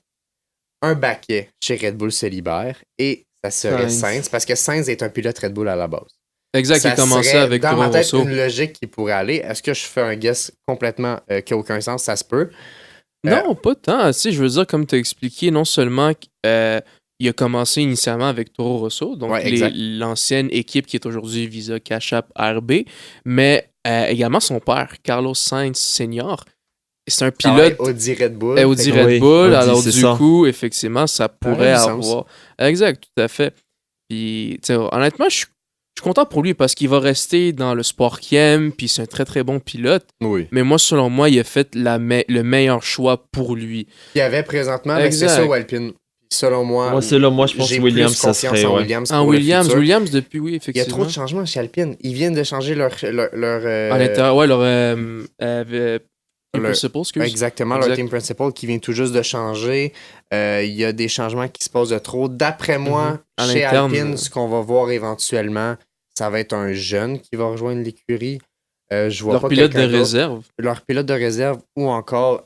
un baquet chez Red Bull se libère et ça serait Sainz. Sainz, parce que Sainz est un pilote Red Bull à la base. Exact, Ça il commençait serait, avec dans Toro ma tête, Rosso. une logique qui pourrait aller. Est-ce que je fais un guess complètement qui n'a aucun sens? Ça se peut. Non, pas tant. Tu sais, je veux dire, comme tu as expliqué, non seulement il a commencé initialement avec Toro Rosso, donc Ouais, exact. l'ancienne équipe qui est aujourd'hui Visa Cash App RB, mais également son père, Carlos Sainz Senior. C'est un pilote Audi Red Bull. Audi Fait que- Red oui, Bull, Audi, alors c'est du ça. coup, effectivement, ça pourrait aurait du sens. avoir... Exact, tout à fait. Puis, tu sais, honnêtement, je suis content pour lui parce qu'il va rester dans le sport qu'il aime, puis c'est un très très bon pilote. Oui. Mais moi, selon moi, il a fait le meilleur choix pour lui. Il y avait présentement, mais c'est Exact. ça ou Alpine. Selon moi, Moi, selon moi, je pense j'ai que Williams, plus ça confiance serait. en Ouais. Williams En pour le Williams, futur. Williams depuis, oui, Il y a effectivement. trop de changements chez Alpine. Ils viennent de changer leur À l'intérieur, ouais, leur principal, excuse. exactement, Exact. leur team principal qui vient tout juste de changer. Il y a des changements qui se posent de trop. D'après moi, À chez l'interne, Alpine, ce qu'on va voir éventuellement, ça va être un jeune qui va rejoindre l'écurie. Je vois Leur pas pilote de quelqu'un d'autre. réserve. Leur pilote de réserve ou encore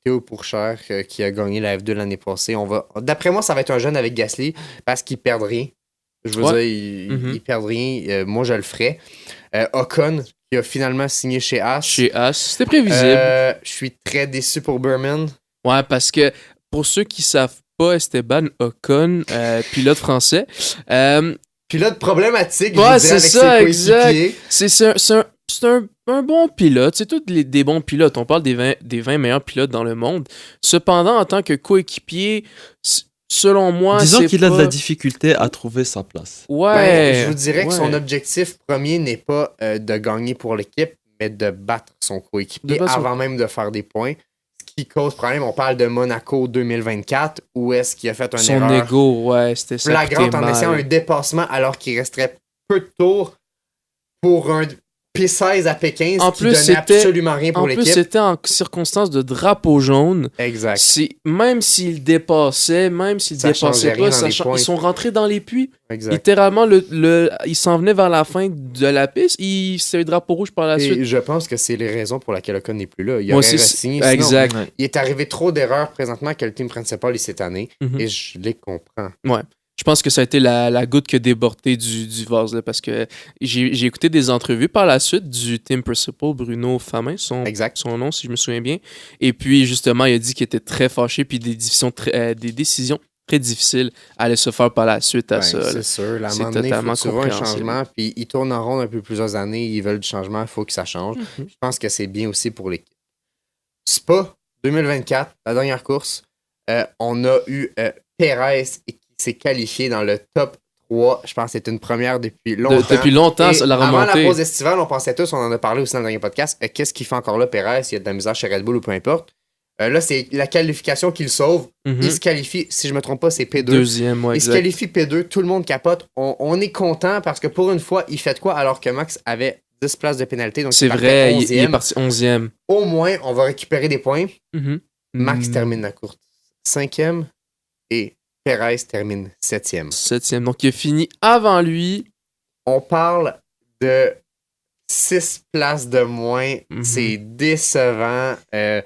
Théo Pourchère qui a gagné la F2 l'année passée. D'après moi, ça va être un jeune avec Gasly parce qu'ils perdent rien. Je veux Ouais. dire, Mhm. ils perdent rien. Moi, je le ferais. Ocon qui a finalement signé chez Haas. Chez Haas. C'était prévisible. Je suis très déçu pour Berman. Ouais, parce que pour ceux qui savent pas, Esteban Ocon, pilote français, Pilote problématique, Ouais, je dirais, c'est avec ça, ses coéquipiers. c'est un bon pilote. C'est tous des bons pilotes. On parle des 20 meilleurs pilotes dans le monde. Cependant, en tant que coéquipier, selon moi, Disons c'est qu'il a de pas- la difficulté à trouver sa place. Ouais. Ben, je vous dirais que son ouais. objectif premier n'est pas de gagner pour l'équipe, mais de battre son coéquipier De battre son- avant même de faire des points. Ce qui cause problème, on parle de Monaco 2024, où est-ce qu'il a fait une Son erreur ego, ouais, c'était ça. flagrante coûtait en mal. essayant un dépassement alors qu'il resterait peu de tours pour un P16 à P15 En qui plus, donnait c'était- absolument rien pour En plus, l'équipe. c'était en circonstance de drapeau jaune. Exact. Même s'il dépassait, même s'il Ça changeait dépassait rien pas, dans les points. ils sont rentrés dans les puits. Exact. Littéralement, ils s'en venaient vers la fin de la piste. C'est le drapeau rouge par la suite. Et je pense que c'est les raisons pour lesquelles Ocon n'est plus là. Il Moi aurait aussi, re-signé, sinon, exact. Ouais. il est arrivé trop d'erreurs présentement que le team principal est cette année. Mhm. Et je les comprends. Je pense que ça a été la goutte qui a débordé du vase, là, parce que j'ai écouté des entrevues par la suite du team principal, Bruno Famin, Exact. son nom, si je me souviens bien. Et puis, justement, il a dit qu'il était très fâché, puis des décisions très difficiles allaient se faire par la suite à Ben, ça. là. c'est sûr. La C'est moment donné, totalement faut que tu vois un compréhensible. changement. Puis ils tournent en rond depuis plusieurs années. Ils veulent du changement. Il faut que ça change. Mhm. Je pense que c'est bien aussi pour l'équipe. Spa 2024, la dernière course. On a eu Perez qui s'est qualifié dans le top 3. Je pense que c'est une première depuis longtemps. Depuis longtemps, Et ça l'a avant la remonté. pause estivale, on pensait tous, on en a parlé aussi dans le dernier podcast, qu'est-ce qu'il fait encore là, Perez? Il y a de la misère chez Red Bull ou peu importe. Là, c'est la qualification qu'il sauve. Mhm. Il se qualifie, si je ne me trompe pas, c'est P2. Deuxième, ouais, Il se exact. qualifie P2, tout le monde capote. On est content parce que pour une fois, il fait de quoi alors que Max avait 10 places de pénalité. Donc C'est il partait vrai, il est 11e. parti 11e. Au moins, on va récupérer des points. Mhm. Max Mm. termine la course 5e et Perez termine 7e. 7e. Donc, il a fini avant lui. On parle de 6 places de moins. Mhm. C'est décevant. Ouais.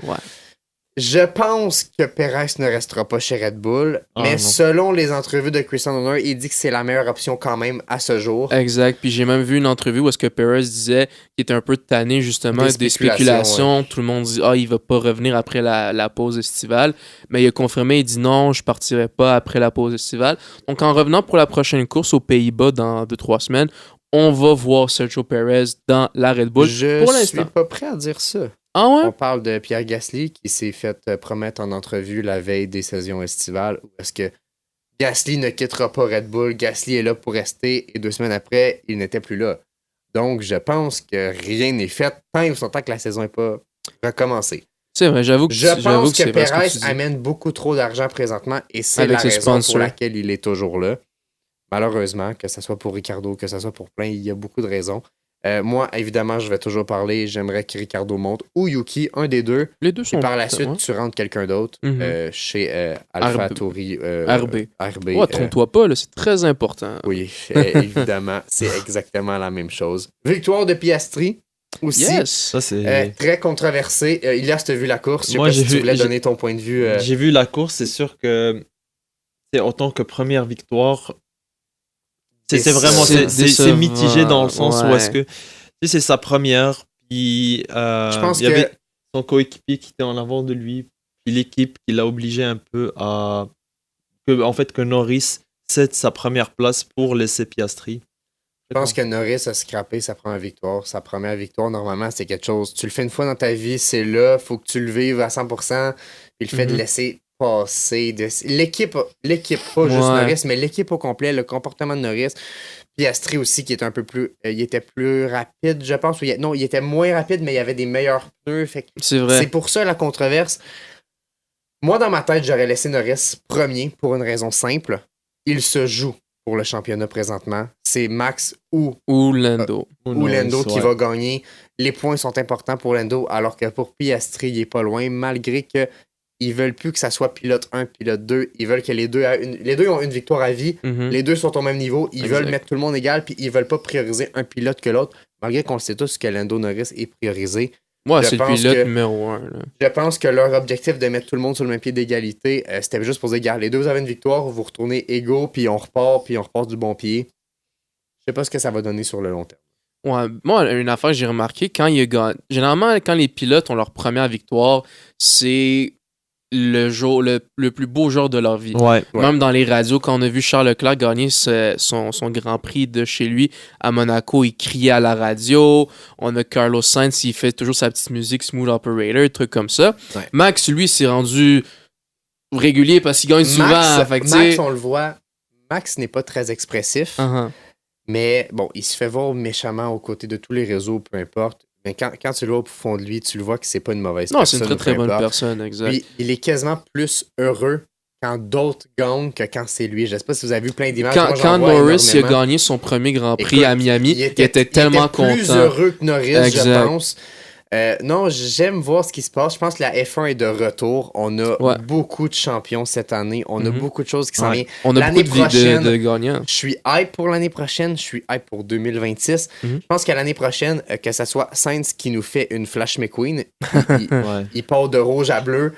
Je pense que Perez ne restera pas chez Red Bull, Ah, mais non. selon les entrevues de Christian Horner, il dit que c'est la meilleure option quand même à ce jour. Exact. Puis j'ai même vu une entrevue où est-ce que Perez disait qu'il était un peu tanné justement Des des spéculations, spéculations. Tout le monde dit il va pas revenir après la pause estivale. Mais il a confirmé, il dit non, je partirai pas après la pause estivale. Donc en revenant pour la prochaine course aux Pays-Bas dans 2-3 semaines, on va voir Sergio Perez dans la Red Bull Je pour suis l'instant. pas prêt à dire ça. Ah ouais? On parle de Pierre Gasly qui s'est fait promettre en entrevue la veille des saisons estivales où est-ce que Gasly ne quittera pas Red Bull, Gasly est là pour rester et 2 semaines après, il n'était plus là. Donc, je pense que rien n'est fait tant et aussi longtemps que la saison n'est pas recommencée. C'est vrai, j'avoue que Je j'avoue pense que c'est vrai ce Perez tu dis. amène beaucoup trop d'argent présentement et c'est Avec la ses raison sponsors. pour laquelle il est toujours là. Malheureusement, que ce soit pour Ricardo, que ce soit pour plein, il y a beaucoup de raisons. Moi, évidemment, je vais toujours parler. J'aimerais que Ricardo monte ou Yuki, un des deux. Les deux Et sont par la suite, ouais. tu rentres quelqu'un d'autre Mhm. chez AlphaTauri. RB. RB. Ouais, trompe-toi pas, là, c'est très important. Oui, évidemment, c'est exactement la même chose. Victoire de Piastri aussi. Yes! Ça, c'est. Très controversé. Elias, t'as vu la course. Je sais Moi, pas j'ai si tu vu- voulais j'ai- donner ton point de vue. J'ai vu la course, c'est sûr que c'est en tant que première victoire. C'est vraiment C'est c'est décevant, mitigé dans le sens où ouais. est-ce que tu sais, c'est sa première, puis Je pense il y avait que son coéquipier qui était en avant de lui, puis l'équipe qui l'a obligé un peu à... que Norris cède sa première place pour laisser Piastri. Je pense que Norris a scrappé sa première victoire. Sa première victoire, normalement, c'est quelque chose. Tu le fais une fois dans ta vie, c'est là, faut que tu le vives à 100%. Puis le fait de laisser passer. L'équipe, pas juste Norris, mais l'équipe au complet, le comportement de Norris. Piastri aussi, qui est un peu plus. Il était plus rapide, je pense. Non, il était moins rapide, mais il y avait des meilleurs pneus. Fait que C'est vrai. c'est pour ça la controverse. Moi, dans ma tête, j'aurais laissé Norris premier pour une raison simple. Il se joue pour le championnat présentement. C'est Max ou Lando. Lando qui va gagner. Les points sont importants pour Lando, alors que pour Piastri, il est pas loin, malgré que ils veulent plus que ça soit pilote 1, pilote 2. Ils veulent que les deux ont une victoire à vie. Mhm. Les deux sont au même niveau. Ils Exact. veulent mettre tout le monde égal, puis ils veulent pas prioriser un pilote que l'autre, malgré qu'on le sait tous que Lando Norris est priorisé. Ouais, Je c'est le pense pilote que- numéro 1. Là. Je pense que leur objectif de mettre tout le monde sur le même pied d'égalité, c'était juste pour dire, gars, les deux vous avez une victoire, vous retournez égaux, puis on repart du bon pied. Je sais pas ce que ça va donner sur le long terme. Ouais, moi, une affaire que j'ai remarqué, généralement, quand les pilotes ont leur première victoire, c'est le plus beau jour de leur vie. Ouais. Même dans les radios, quand on a vu Charles Leclerc gagner son Grand Prix de chez lui à Monaco, il criait à la radio. On a Carlos Sainz, il fait toujours sa petite musique Smooth Operator, trucs comme ça. Ouais. Max, lui, s'est rendu régulier parce qu'il gagne souvent. Fait que, tu sais- Max, on le voit, Max n'est pas très expressif, Uh-huh. mais bon, il se fait voir méchamment aux côtés de tous les réseaux, peu importe. Mais quand tu le vois au fond de lui, tu le vois que c'est pas une mauvaise Non, c'est personne. une très très peu bonne importe. personne, exact. Puis, il est quasiment plus heureux quand d'autres gagnent que quand c'est lui. Je sais pas si vous avez vu plein d'images. Moi, j'en Quand vois Norris il a énormément. gagné son premier Grand Prix Écoute, à Miami, il était il tellement était plus content. heureux que Norris, Exact. je pense. Non, j'aime voir ce qui se passe. Je pense que la F1 est de retour. On a Ouais. beaucoup de champions cette année. On a Mhm. beaucoup de choses qui s'en Ouais. viennent. On a L'année beaucoup de prochaine- de gagnants. Je suis hype pour l'année prochaine. Je suis hype pour 2026. Mhm. Je pense qu'à l'année prochaine, que ça soit Sainz qui nous fait une Flash McQueen, Ouais. il part de rouge à bleu.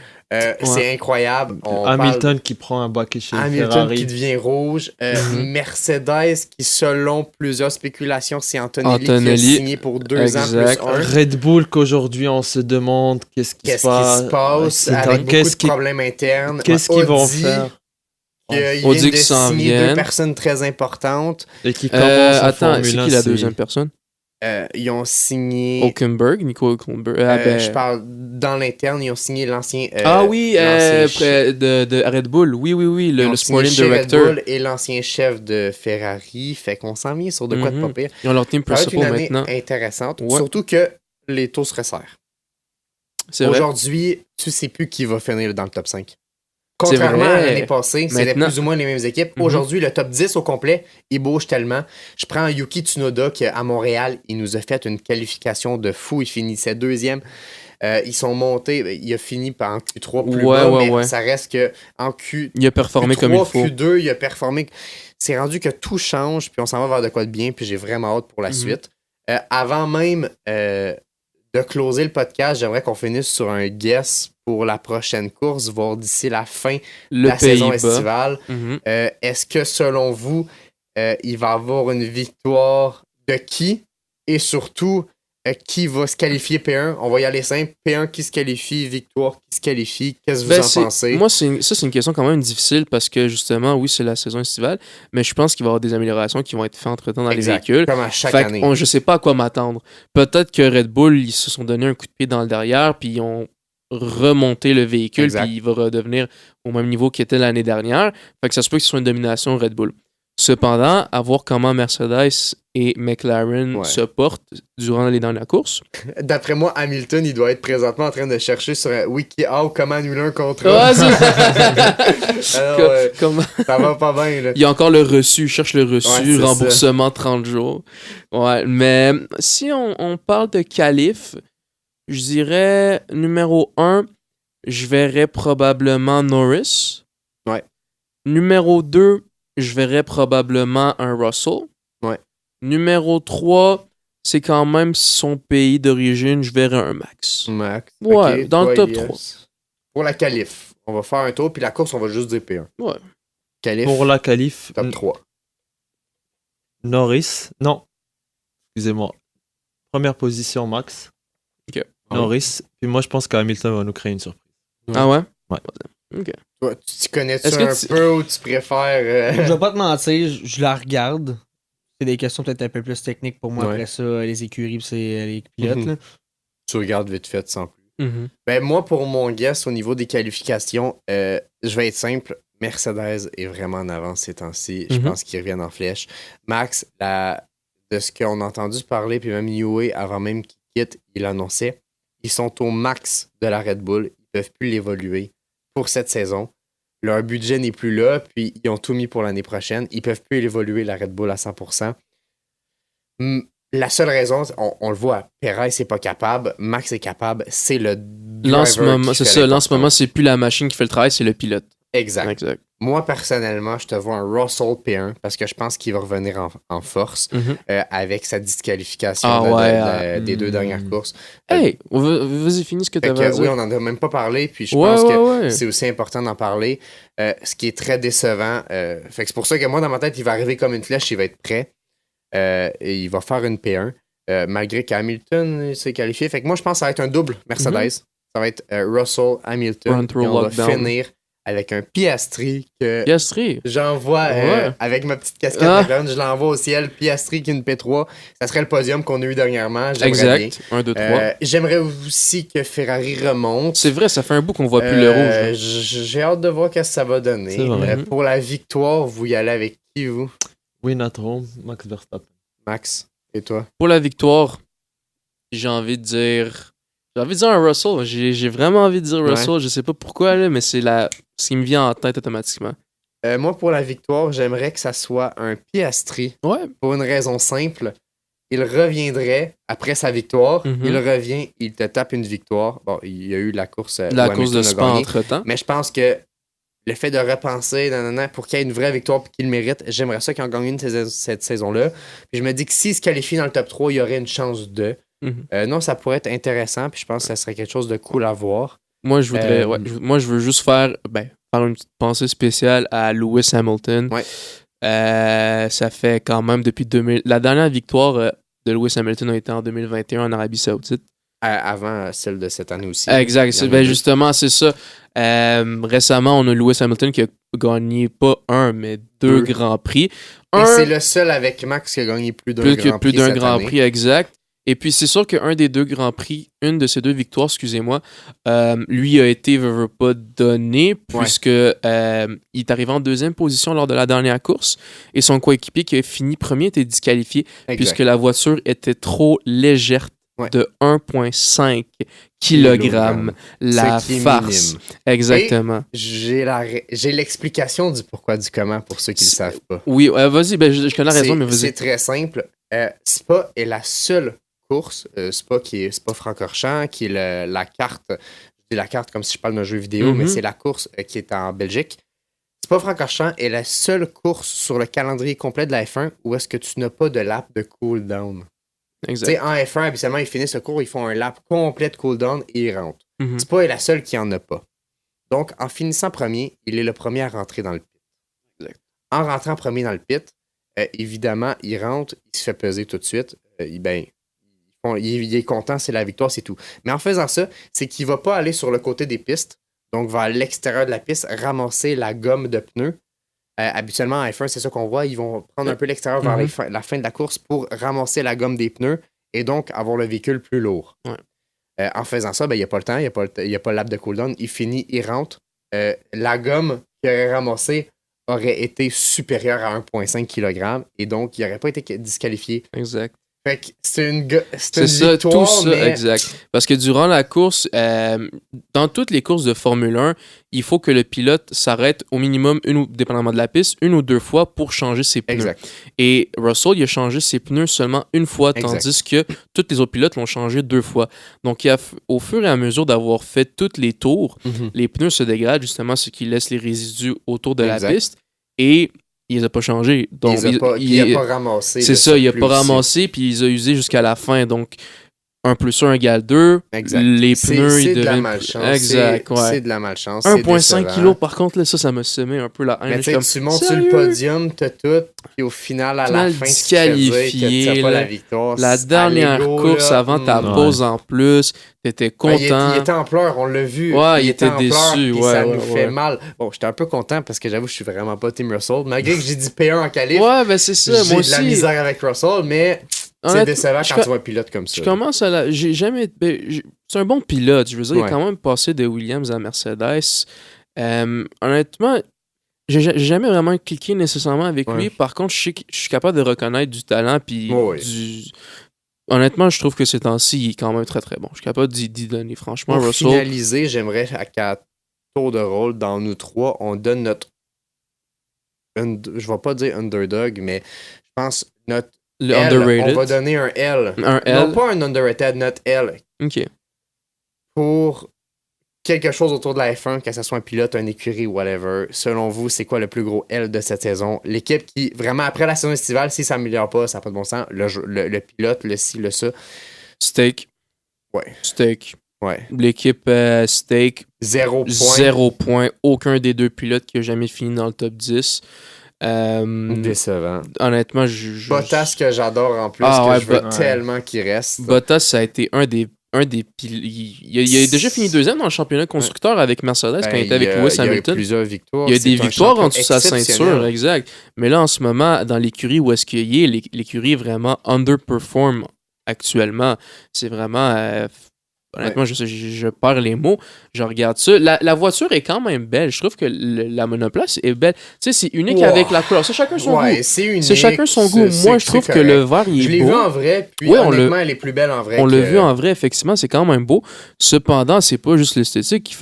C'est incroyable. On parle Hamilton qui prend un baquet chez Hamilton Ferrari. qui devient rouge. Mercedes qui, selon plusieurs spéculations, c'est Antonelli qui a Antonelli, signé pour 2 ans exact. plus 1. Red Bull qu'aujourd'hui on se demande qu'est-ce qui Qu'est-ce se passe. qui se passe C'est avec un- beaucoup qu'est-ce de qui- problèmes internes. Qu'est-ce qu'ils vont Audi, faire Ils Audi viennent de qui s'en signer viennent. 2 personnes très importantes. et qui commence en Attends, Formule c'est 1, qui la deuxième personne? Ils ont signé... Hulkenberg, Nico Hulkenberg. je parle dans l'interne, ils ont signé l'ancien... Oui, l'ancien chef- de Red Bull. Oui, ils le ont signé sporting chez Red director. Bull et l'ancien chef de Ferrari. Fait qu'on s'en vient sur de quoi de Mhm. pas pire. Ils ont leur team Ça va être une principal année maintenant. intéressante. Ouais. Surtout que les taux se resserrent. C'est vrai. Aujourd'hui, tu sais plus qui va finir dans le top 5. Contrairement vrai. à l'année passée, c'était Maintenant. plus ou moins les mêmes équipes. Mhm. Aujourd'hui, le top 10 au complet, il bouge tellement. Je prends Yuki Tsunoda qui, à Montréal, il nous a fait une qualification de fou. Il finissait 2e. Ils sont montés. Il a fini par en Q3 plus Ouais, bas, ouais, mais ouais. ça reste que en Q3, Il a performé comme il faut. Q2, il a performé. C'est rendu que tout change, puis on s'en va vers de quoi de bien, puis j'ai vraiment hâte pour la Mhm. suite. Avant même de closer le podcast, j'aimerais qu'on finisse sur un guess pour la prochaine course, voire d'ici la fin de Le la saison Pays-Bas. estivale. Mhm. Est-ce que, selon vous, il va y avoir une victoire de qui? Et surtout, qui va se qualifier P1? On va y aller simple. P1 qui se qualifie, victoire qui se qualifie. Qu'est-ce que vous Ben, en pensez? Moi, c'est une question quand même difficile parce que justement, oui, c'est la saison estivale, mais je pense qu'il va y avoir des améliorations qui vont être faites entre-temps dans Exact. les véhicules. Comme à chaque Fait année. je sais pas à quoi m'attendre. Peut-être que Red Bull, ils se sont donné un coup de pied dans le derrière, puis ils ont remonté le véhicule, Exact. puis il va redevenir au même niveau qu'il était l'année dernière. Fait que ça se peut que ce soit une domination Red Bull. Cependant, à voir comment Mercedes et McLaren Ouais. se portent durant les dernières courses. D'après moi, Hamilton, il doit être présentement en train de chercher sur WikiHow comment annuler un contrat. Alors, Comment- ça va pas bien, là. Il y a encore le reçu, il cherche le reçu, Ouais, c'est remboursement 30 jours. Ouais, mais si on parle de qualif, je dirais numéro 1, je verrais probablement Norris. Ouais. Numéro 2, je verrais probablement un Russell. Ouais. Numéro 3, c'est quand même son pays d'origine, je verrais un Max. Max. Ouais, Ok, dans le toi, top Elias. 3. Pour la qualif, on va faire un tour, puis la course, on va juste dire P1. Ouais. Qualif, Pour la qualif, top 3. Norris. Non. Excusez-moi. Première position, Max. Ok. Norris. Puis moi, je pense qu'Hamilton va nous créer une surprise. Ah ouais? Toi, tu connais-tu Est-ce que un tu- peu ou tu préfères. Je vais pas te mentir, je la regarde. C'est des questions peut-être un peu plus techniques pour moi. Ouais. Après ça, les écuries pis c'est les pilotes. Mhm. Là. Tu regardes vite fait sans plus. Mhm. Ben, moi, pour mon guess, au niveau des qualifications, je vais être simple. Mercedes est vraiment en avance ces temps-ci. Je Mhm. pense qu'ils reviennent en flèche. Max, de ce qu'on a entendu parler, puis même Yue, avant même qu'il quitte, il annonçait, ils sont au max de la Red Bull. Ils peuvent plus l'évoluer pour cette saison. Leur budget n'est plus là, puis ils ont tout mis pour l'année prochaine. Ils peuvent plus évoluer la Red Bull à 100%. La seule raison, on le voit, Perez c'est pas capable, Max est capable, c'est le Là, en ce driver moment, qui c'est fait ça. Là, en ce l'importance. moment, c'est plus la machine qui fait le travail, c'est le pilote. Exact. Exact. Moi, personnellement, je te vois un Russell P1 parce que je pense qu'il va revenir en force Mhm. avec sa disqualification Ah là, ouais, des deux dernières courses. Hey, vas-y, finis ce que Fait t'avais à que, dire. oui, on n'en a même pas parlé, puis je Ouais, pense ouais, que ouais. c'est aussi important d'en parler. Ce qui est très décevant. Fait que c'est pour ça que moi, dans ma tête, il va arriver comme une flèche, il va être prêt. Et il va faire une P1. Malgré qu'Hamilton s'est qualifié. Fait que moi, je pense que ça va être un double Mercedes. Ça va être Russell, Hamilton. Run through Et on va lockdown. finir avec un Piastri que Piastri. j'envoie Ouais. avec ma petite casquette Ah. McLaren. Je l'envoie au ciel. Piastri qui est une P3. Ça serait le podium qu'on a eu dernièrement. J'aimerais bien. Exact. 1, 2, 3. J'aimerais aussi que Ferrari remonte. C'est vrai, ça fait un bout qu'on voit plus le rouge. là. J'ai hâte de voir ce que ça va donner. C'est vrai. Pour la victoire, vous y allez avec qui, vous? Win at home, Max Verstappen. Max, et toi? Pour la victoire, j'ai envie de dire un Russell. J'ai vraiment envie de dire Russell. Je sais pas pourquoi, là, mais c'est ce qui me vient en tête automatiquement. Moi, pour la victoire, j'aimerais que ça soit un Piastri. Ouais. Pour une raison simple. Il reviendrait après sa victoire. Mhm. Il revient, il te tape une victoire. Bon, il y a eu la course où La course de Hamilton a Spa gagné. entre-temps. Mais je pense que le fait de repenser pour qu'il y ait une vraie victoire et qu'il le mérite, j'aimerais ça qu'il en gagne une cette saison-là. Puis je me dis que s'il se qualifie dans le top 3, il y aurait une chance de. Mhm. Non, ça pourrait être intéressant. Puis je pense que ça serait quelque chose de cool à voir. Moi, je voudrais. Euh, Moi, je veux juste faire une petite pensée spéciale à Lewis Hamilton. Ouais. Ça fait quand même depuis 2000. La dernière victoire de Lewis Hamilton a été en 2021 en Arabie Saoudite. Avant celle de cette année aussi. Exact. Il y en a deux. Justement, c'est ça. Récemment, on a Lewis Hamilton qui a gagné pas un, mais deux grands prix. Et c'est le seul avec Max qui a gagné plus d'un grand prix. Plus d'un cette grand année. prix, exact. Et puis, c'est sûr qu'un des deux grands prix, une de ces deux victoires, excusez-moi, lui a été, veut pas donné, puisque il est arrivé en deuxième position lors de la dernière course, et son coéquipier qui a fini premier était disqualifié, Exact. puisque la voiture était trop légère de 1,5 kg. La Ce qui est farce. minime. Exactement. J'ai l'explication du pourquoi du comment pour ceux qui ne le savent pas. Oui, vas-y, je connais raison, mais C'est vas-y. très simple. Spa est la seule course, Spa qui est Spa-Francorchamps, qui est la carte. Je dis la carte comme si je parle d'un jeu vidéo, mais c'est la course qui est en Belgique. Spa-Francorchamps est la seule course sur le calendrier complet de la F1 où est-ce que tu n'as pas de lap de cooldown. Tu sais, Exact. en F1, habituellement, ils finissent le cours, ils font un lap complet de cooldown et ils rentrent. Mhm. Spa est la seule qui en a pas. Donc, en finissant premier, il est le premier à rentrer dans le pit. Exact. En rentrant premier dans le pit, évidemment, il rentre, il se fait peser tout de suite. Il est content, c'est la victoire, c'est tout. Mais en faisant ça, c'est qu'il va pas aller sur le côté des pistes, donc vers l'extérieur de la piste, ramasser la gomme de pneus. Habituellement, en F1, c'est ça qu'on voit. Ils vont prendre un peu l'extérieur vers la fin de la course pour ramasser la gomme des pneus et donc avoir le véhicule plus lourd. Ouais. En faisant ça, il n'y a pas le temps, il n'y a pas le lap de cooldown. Il finit, il rentre. La gomme qu'il aurait ramassée aurait été supérieure à 1,5 kg et donc il n'aurait pas été disqualifié. Exact. Fait que c'est une C'est ça, victoire, tout ça, mais exact. Parce que durant la course, dans toutes les courses de Formule 1, il faut que le pilote s'arrête au minimum, dépendamment de la piste, une ou deux fois pour changer ses pneus. Exact. Et Russell, il a changé ses pneus seulement une fois, Exact. tandis que tous les autres pilotes l'ont changé deux fois. Donc, au fur et à mesure d'avoir fait tous les tours, les pneus se dégradent, justement, ce qui laisse les résidus autour de Exact. la piste. Et il les a pas changés. Donc, il n'a pas ramassé. c'est le ça, il a surplus pas aussi. ramassé, puis il les a usés jusqu'à la fin. Donc, 1+1 égale 2. Exact. Les C'est pneus, ils de la deviennent... malchance. Exact, c'est, ouais. c'est de la malchance. 1,5 kg, kg, par contre, là, ça m'a semé un peu la haine. Mais Je suis tu sais, tu montes sur sérieux? le podium, t'as tout, puis au final, à la Final fin, tu te fais dire que disqualifié, tu pas là. la victoire. La dernière À l'ego, course là, avant ta Ouais. pause en plus, t'étais Ben, content. il était en pleurs, on l'a vu. Ouais, il était était en déçu, pleurs, puis ouais, ça ouais, nous ouais. fait mal. Bon, j'étais un peu content parce que j'avoue, je suis vraiment pas Team Russell. Malgré que j'ai dit P1 en qualif, Ouais, ben c'est ça, j'ai moi de la aussi. misère avec Russell, mais c'est Honnêtement, décevant je quand tu vois un pilote comme ça. Je commence à la. J'ai jamais. C'est un bon pilote. Je veux dire, il Ouais. est quand même passé de Williams à Mercedes. Honnêtement, j'ai jamais vraiment cliqué nécessairement avec Ouais. lui. Par contre, je sais que je suis capable de reconnaître du talent. Puis Ouais, ouais. honnêtement, je trouve que ces temps-ci, il est quand même très très bon. Je suis capable d'y donner. Franchement, Pour Russell. finaliser, j'aimerais qu'à tour de rôle, dans nous trois, on donne notre. Je vais pas dire underdog, mais je pense notre Le L. underrated. On va donner un L. Un L. Non, pas un underrated, notre L. Ok. Pour quelque chose autour de la F1, que ce soit un pilote, un écurie, whatever. Selon vous, c'est quoi le plus gros L de cette saison? L'équipe qui, vraiment, après la saison estivale, si ça ne s'améliore pas, ça n'a pas de bon sens. Le pilote, le ci, le ça. Steak. Ouais. Steak. Ouais. L'équipe Steak. 0 point. 0 point. Aucun des deux pilotes qui a jamais fini dans le top 10. Décevant. Honnêtement, je Bottas que j'adore en plus, Ah que ouais, je veux ouais. tellement qu'il reste. Bottas, ça a été un des il a déjà fini deuxième dans le championnat constructeur avec Mercedes quand il était avec Lewis Il y a eu Hamilton. plusieurs victoires. Il y a C'est des un victoires en champion dessous de sa ceinture, exceptionnel. exact. Mais là, en ce moment, dans l'écurie où est-ce qu'il est, l'écurie est vraiment underperform actuellement. C'est vraiment... honnêtement, je perds les mots. Je regarde ça. La voiture est quand même belle. Je trouve que la monoplace est belle. Tu sais, c'est unique Wow. avec la couleur. C'est chacun son Ouais, goût. c'est unique. C'est chacun son goût. Moi, je trouve que le vert, il est Je l'ai beau. vu en vrai, puis Ouais, honnêtement, elle est plus belle en vrai. On que- l'a vu en vrai, effectivement, c'est quand même beau. Cependant, c'est pas juste l'esthétique qui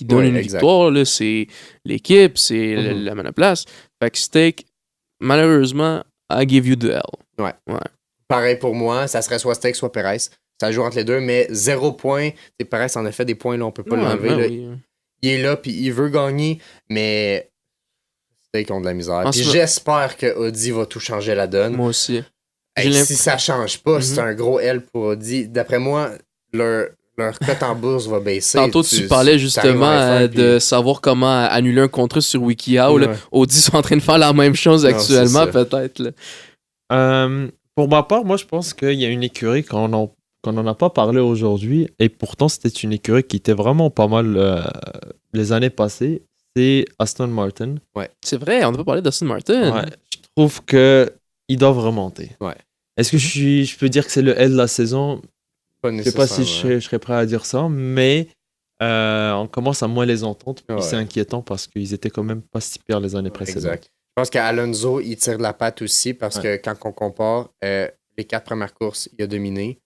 donne Ouais, une exact. victoire, là. C'est l'équipe, c'est Mhm. la monoplace. Fait que Steak, malheureusement, I give you the L. Pareil pour moi, ça serait soit Steak, soit Perez. Ça joue entre les deux, mais 0 point. Perez en a fait des points, là, on peut pas l'enlever. ben là. oui. Il est là, puis il veut gagner, mais Steak ont de la misère. En Puis ce- j'espère que Audi va tout changer la donne. Moi aussi. Hey, j'ai si ça change pas, Mhm. c'est un gros L pour Audi. D'après moi, leur cote en bourse va baisser. Tantôt, tu parlais justement t'arrives en F1, de savoir comment annuler un contrat sur WikiHow. là. Ouais. Audi sont en train de faire la même chose Non, actuellement, c'est ça. peut-être. là. Pour ma part, moi, je pense qu'il y a une écurie qu'on n'en a pas parlé aujourd'hui, et pourtant, c'était une écurie qui était vraiment pas mal les années passées. C'est Aston Martin. C'est vrai, on n'a pas parlé d'Aston Martin. Ouais, je trouve qu'ils doivent remonter. Ouais. Est-ce que je peux dire que c'est le L de la saison? Pas Je sais pas si nécessairement. je serais prêt à dire ça, mais on commence à moins les entendre, puis Ouais. c'est inquiétant parce qu'ils étaient quand même pas si pires les années précédentes. Exact. Je pense qu'Alonso, il tire de la patte aussi parce que quand on compare les 4 premières courses, il a dominé.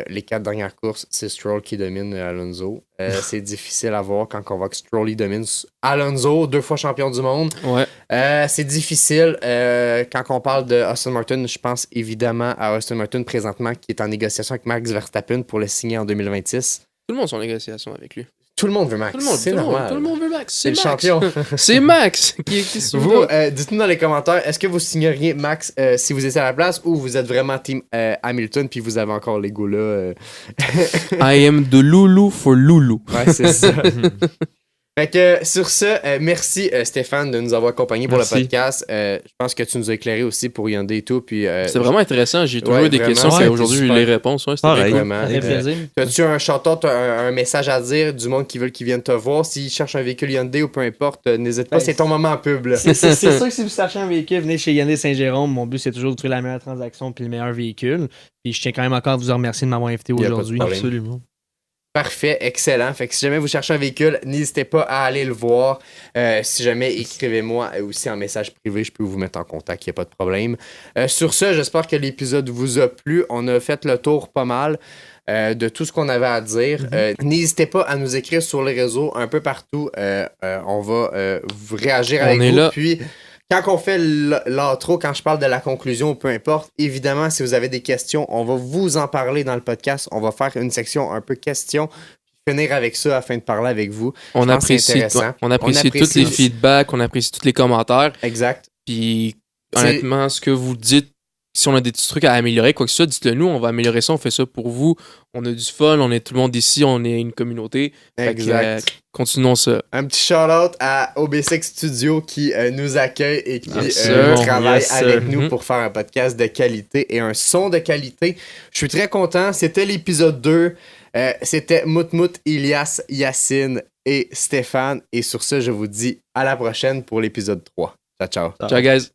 Les 4 dernières courses, c'est Stroll qui domine Alonso. C'est difficile à voir quand on voit que Stroll il domine Alonso, 2 fois champion du monde. Ouais. C'est difficile. Quand on parle de Aston Martin, je pense évidemment à Aston Martin présentement qui est en négociation avec Max Verstappen pour le signer en 2026. Tout le monde est en négociation avec lui. Tout le monde veut Max. C'est normal. Tout le monde veut Max. C'est le Max. champion. C'est Max qui se Vous, souvient. dites-nous dans les commentaires, est-ce que vous signeriez Max si vous étiez à la place ou vous êtes vraiment team Hamilton puis vous avez encore les goûts là? I am the Lulu for Lulu. Ouais, c'est ça. Fait que sur ce, merci Stéphane de nous avoir accompagnés pour Merci. le podcast. Je pense que tu nous as éclairé aussi pour Hyundai et tout. Puis, C'est vraiment intéressant. J'ai toujours ouais, eu des vraiment. questions. Ouais, Aujourd'hui, t'es j'ai eu super. les réponses. Ouais, c'était Pareil. bien cool. vraiment. Ça fait plaisir. As-tu un shout-out, un message à dire du monde qui veulent qu'ils viennent te voir? S'ils cherchent un véhicule Hyundai ou peu importe, n'hésite pas, Ben, c'est ton moment en pub. Là. C'est sûr que si vous cherchez un véhicule, venez chez Hyundai Saint-Jérôme. Mon but, c'est toujours de trouver la meilleure transaction puis le meilleur véhicule. Puis je tiens quand même encore à vous remercier de m'avoir invité Y a pas de aujourd'hui. problème. Absolument. Parfait, excellent. Fait que si jamais vous cherchez un véhicule, n'hésitez pas à aller le voir. Si jamais, écrivez-moi aussi en message privé, je peux vous mettre en contact, il n'y a pas de problème. Sur ce, j'espère que l'épisode vous a plu. On a fait le tour pas mal de tout ce qu'on avait à dire. N'hésitez pas à nous écrire sur les réseaux, un peu partout. On va vous réagir On avec est vous. là. Puis, quand on fait l'intro, quand je parle de la conclusion, peu importe, évidemment, si vous avez des questions, on va vous en parler dans le podcast. On va faire une section un peu questions, puis finir avec ça afin de parler avec vous. On Je pense que c'est apprécie, intéressant. on apprécie On tous apprécie. les feedbacks, on apprécie tous les commentaires. Exact. Puis C'est- honnêtement, ce que vous dites, Si on a des petits trucs à améliorer, quoi que ce soit, dites-le nous, on va améliorer ça, on fait ça pour vous. On a du fun, on est tout le monde ici, on est une communauté. Fait que, Exact. continuons ça. Un petit shout-out à OB6 Studio qui nous accueille et qui Yes, sir. travaille Yes, avec sir. nous pour faire un podcast de qualité et un son de qualité. Je suis très content. C'était l'épisode 2. C'était Moutmout, Ilias, Yacine et Stéphane. Et sur ce, je vous dis à la prochaine pour l'épisode 3. Ciao, ciao. Ciao, guys.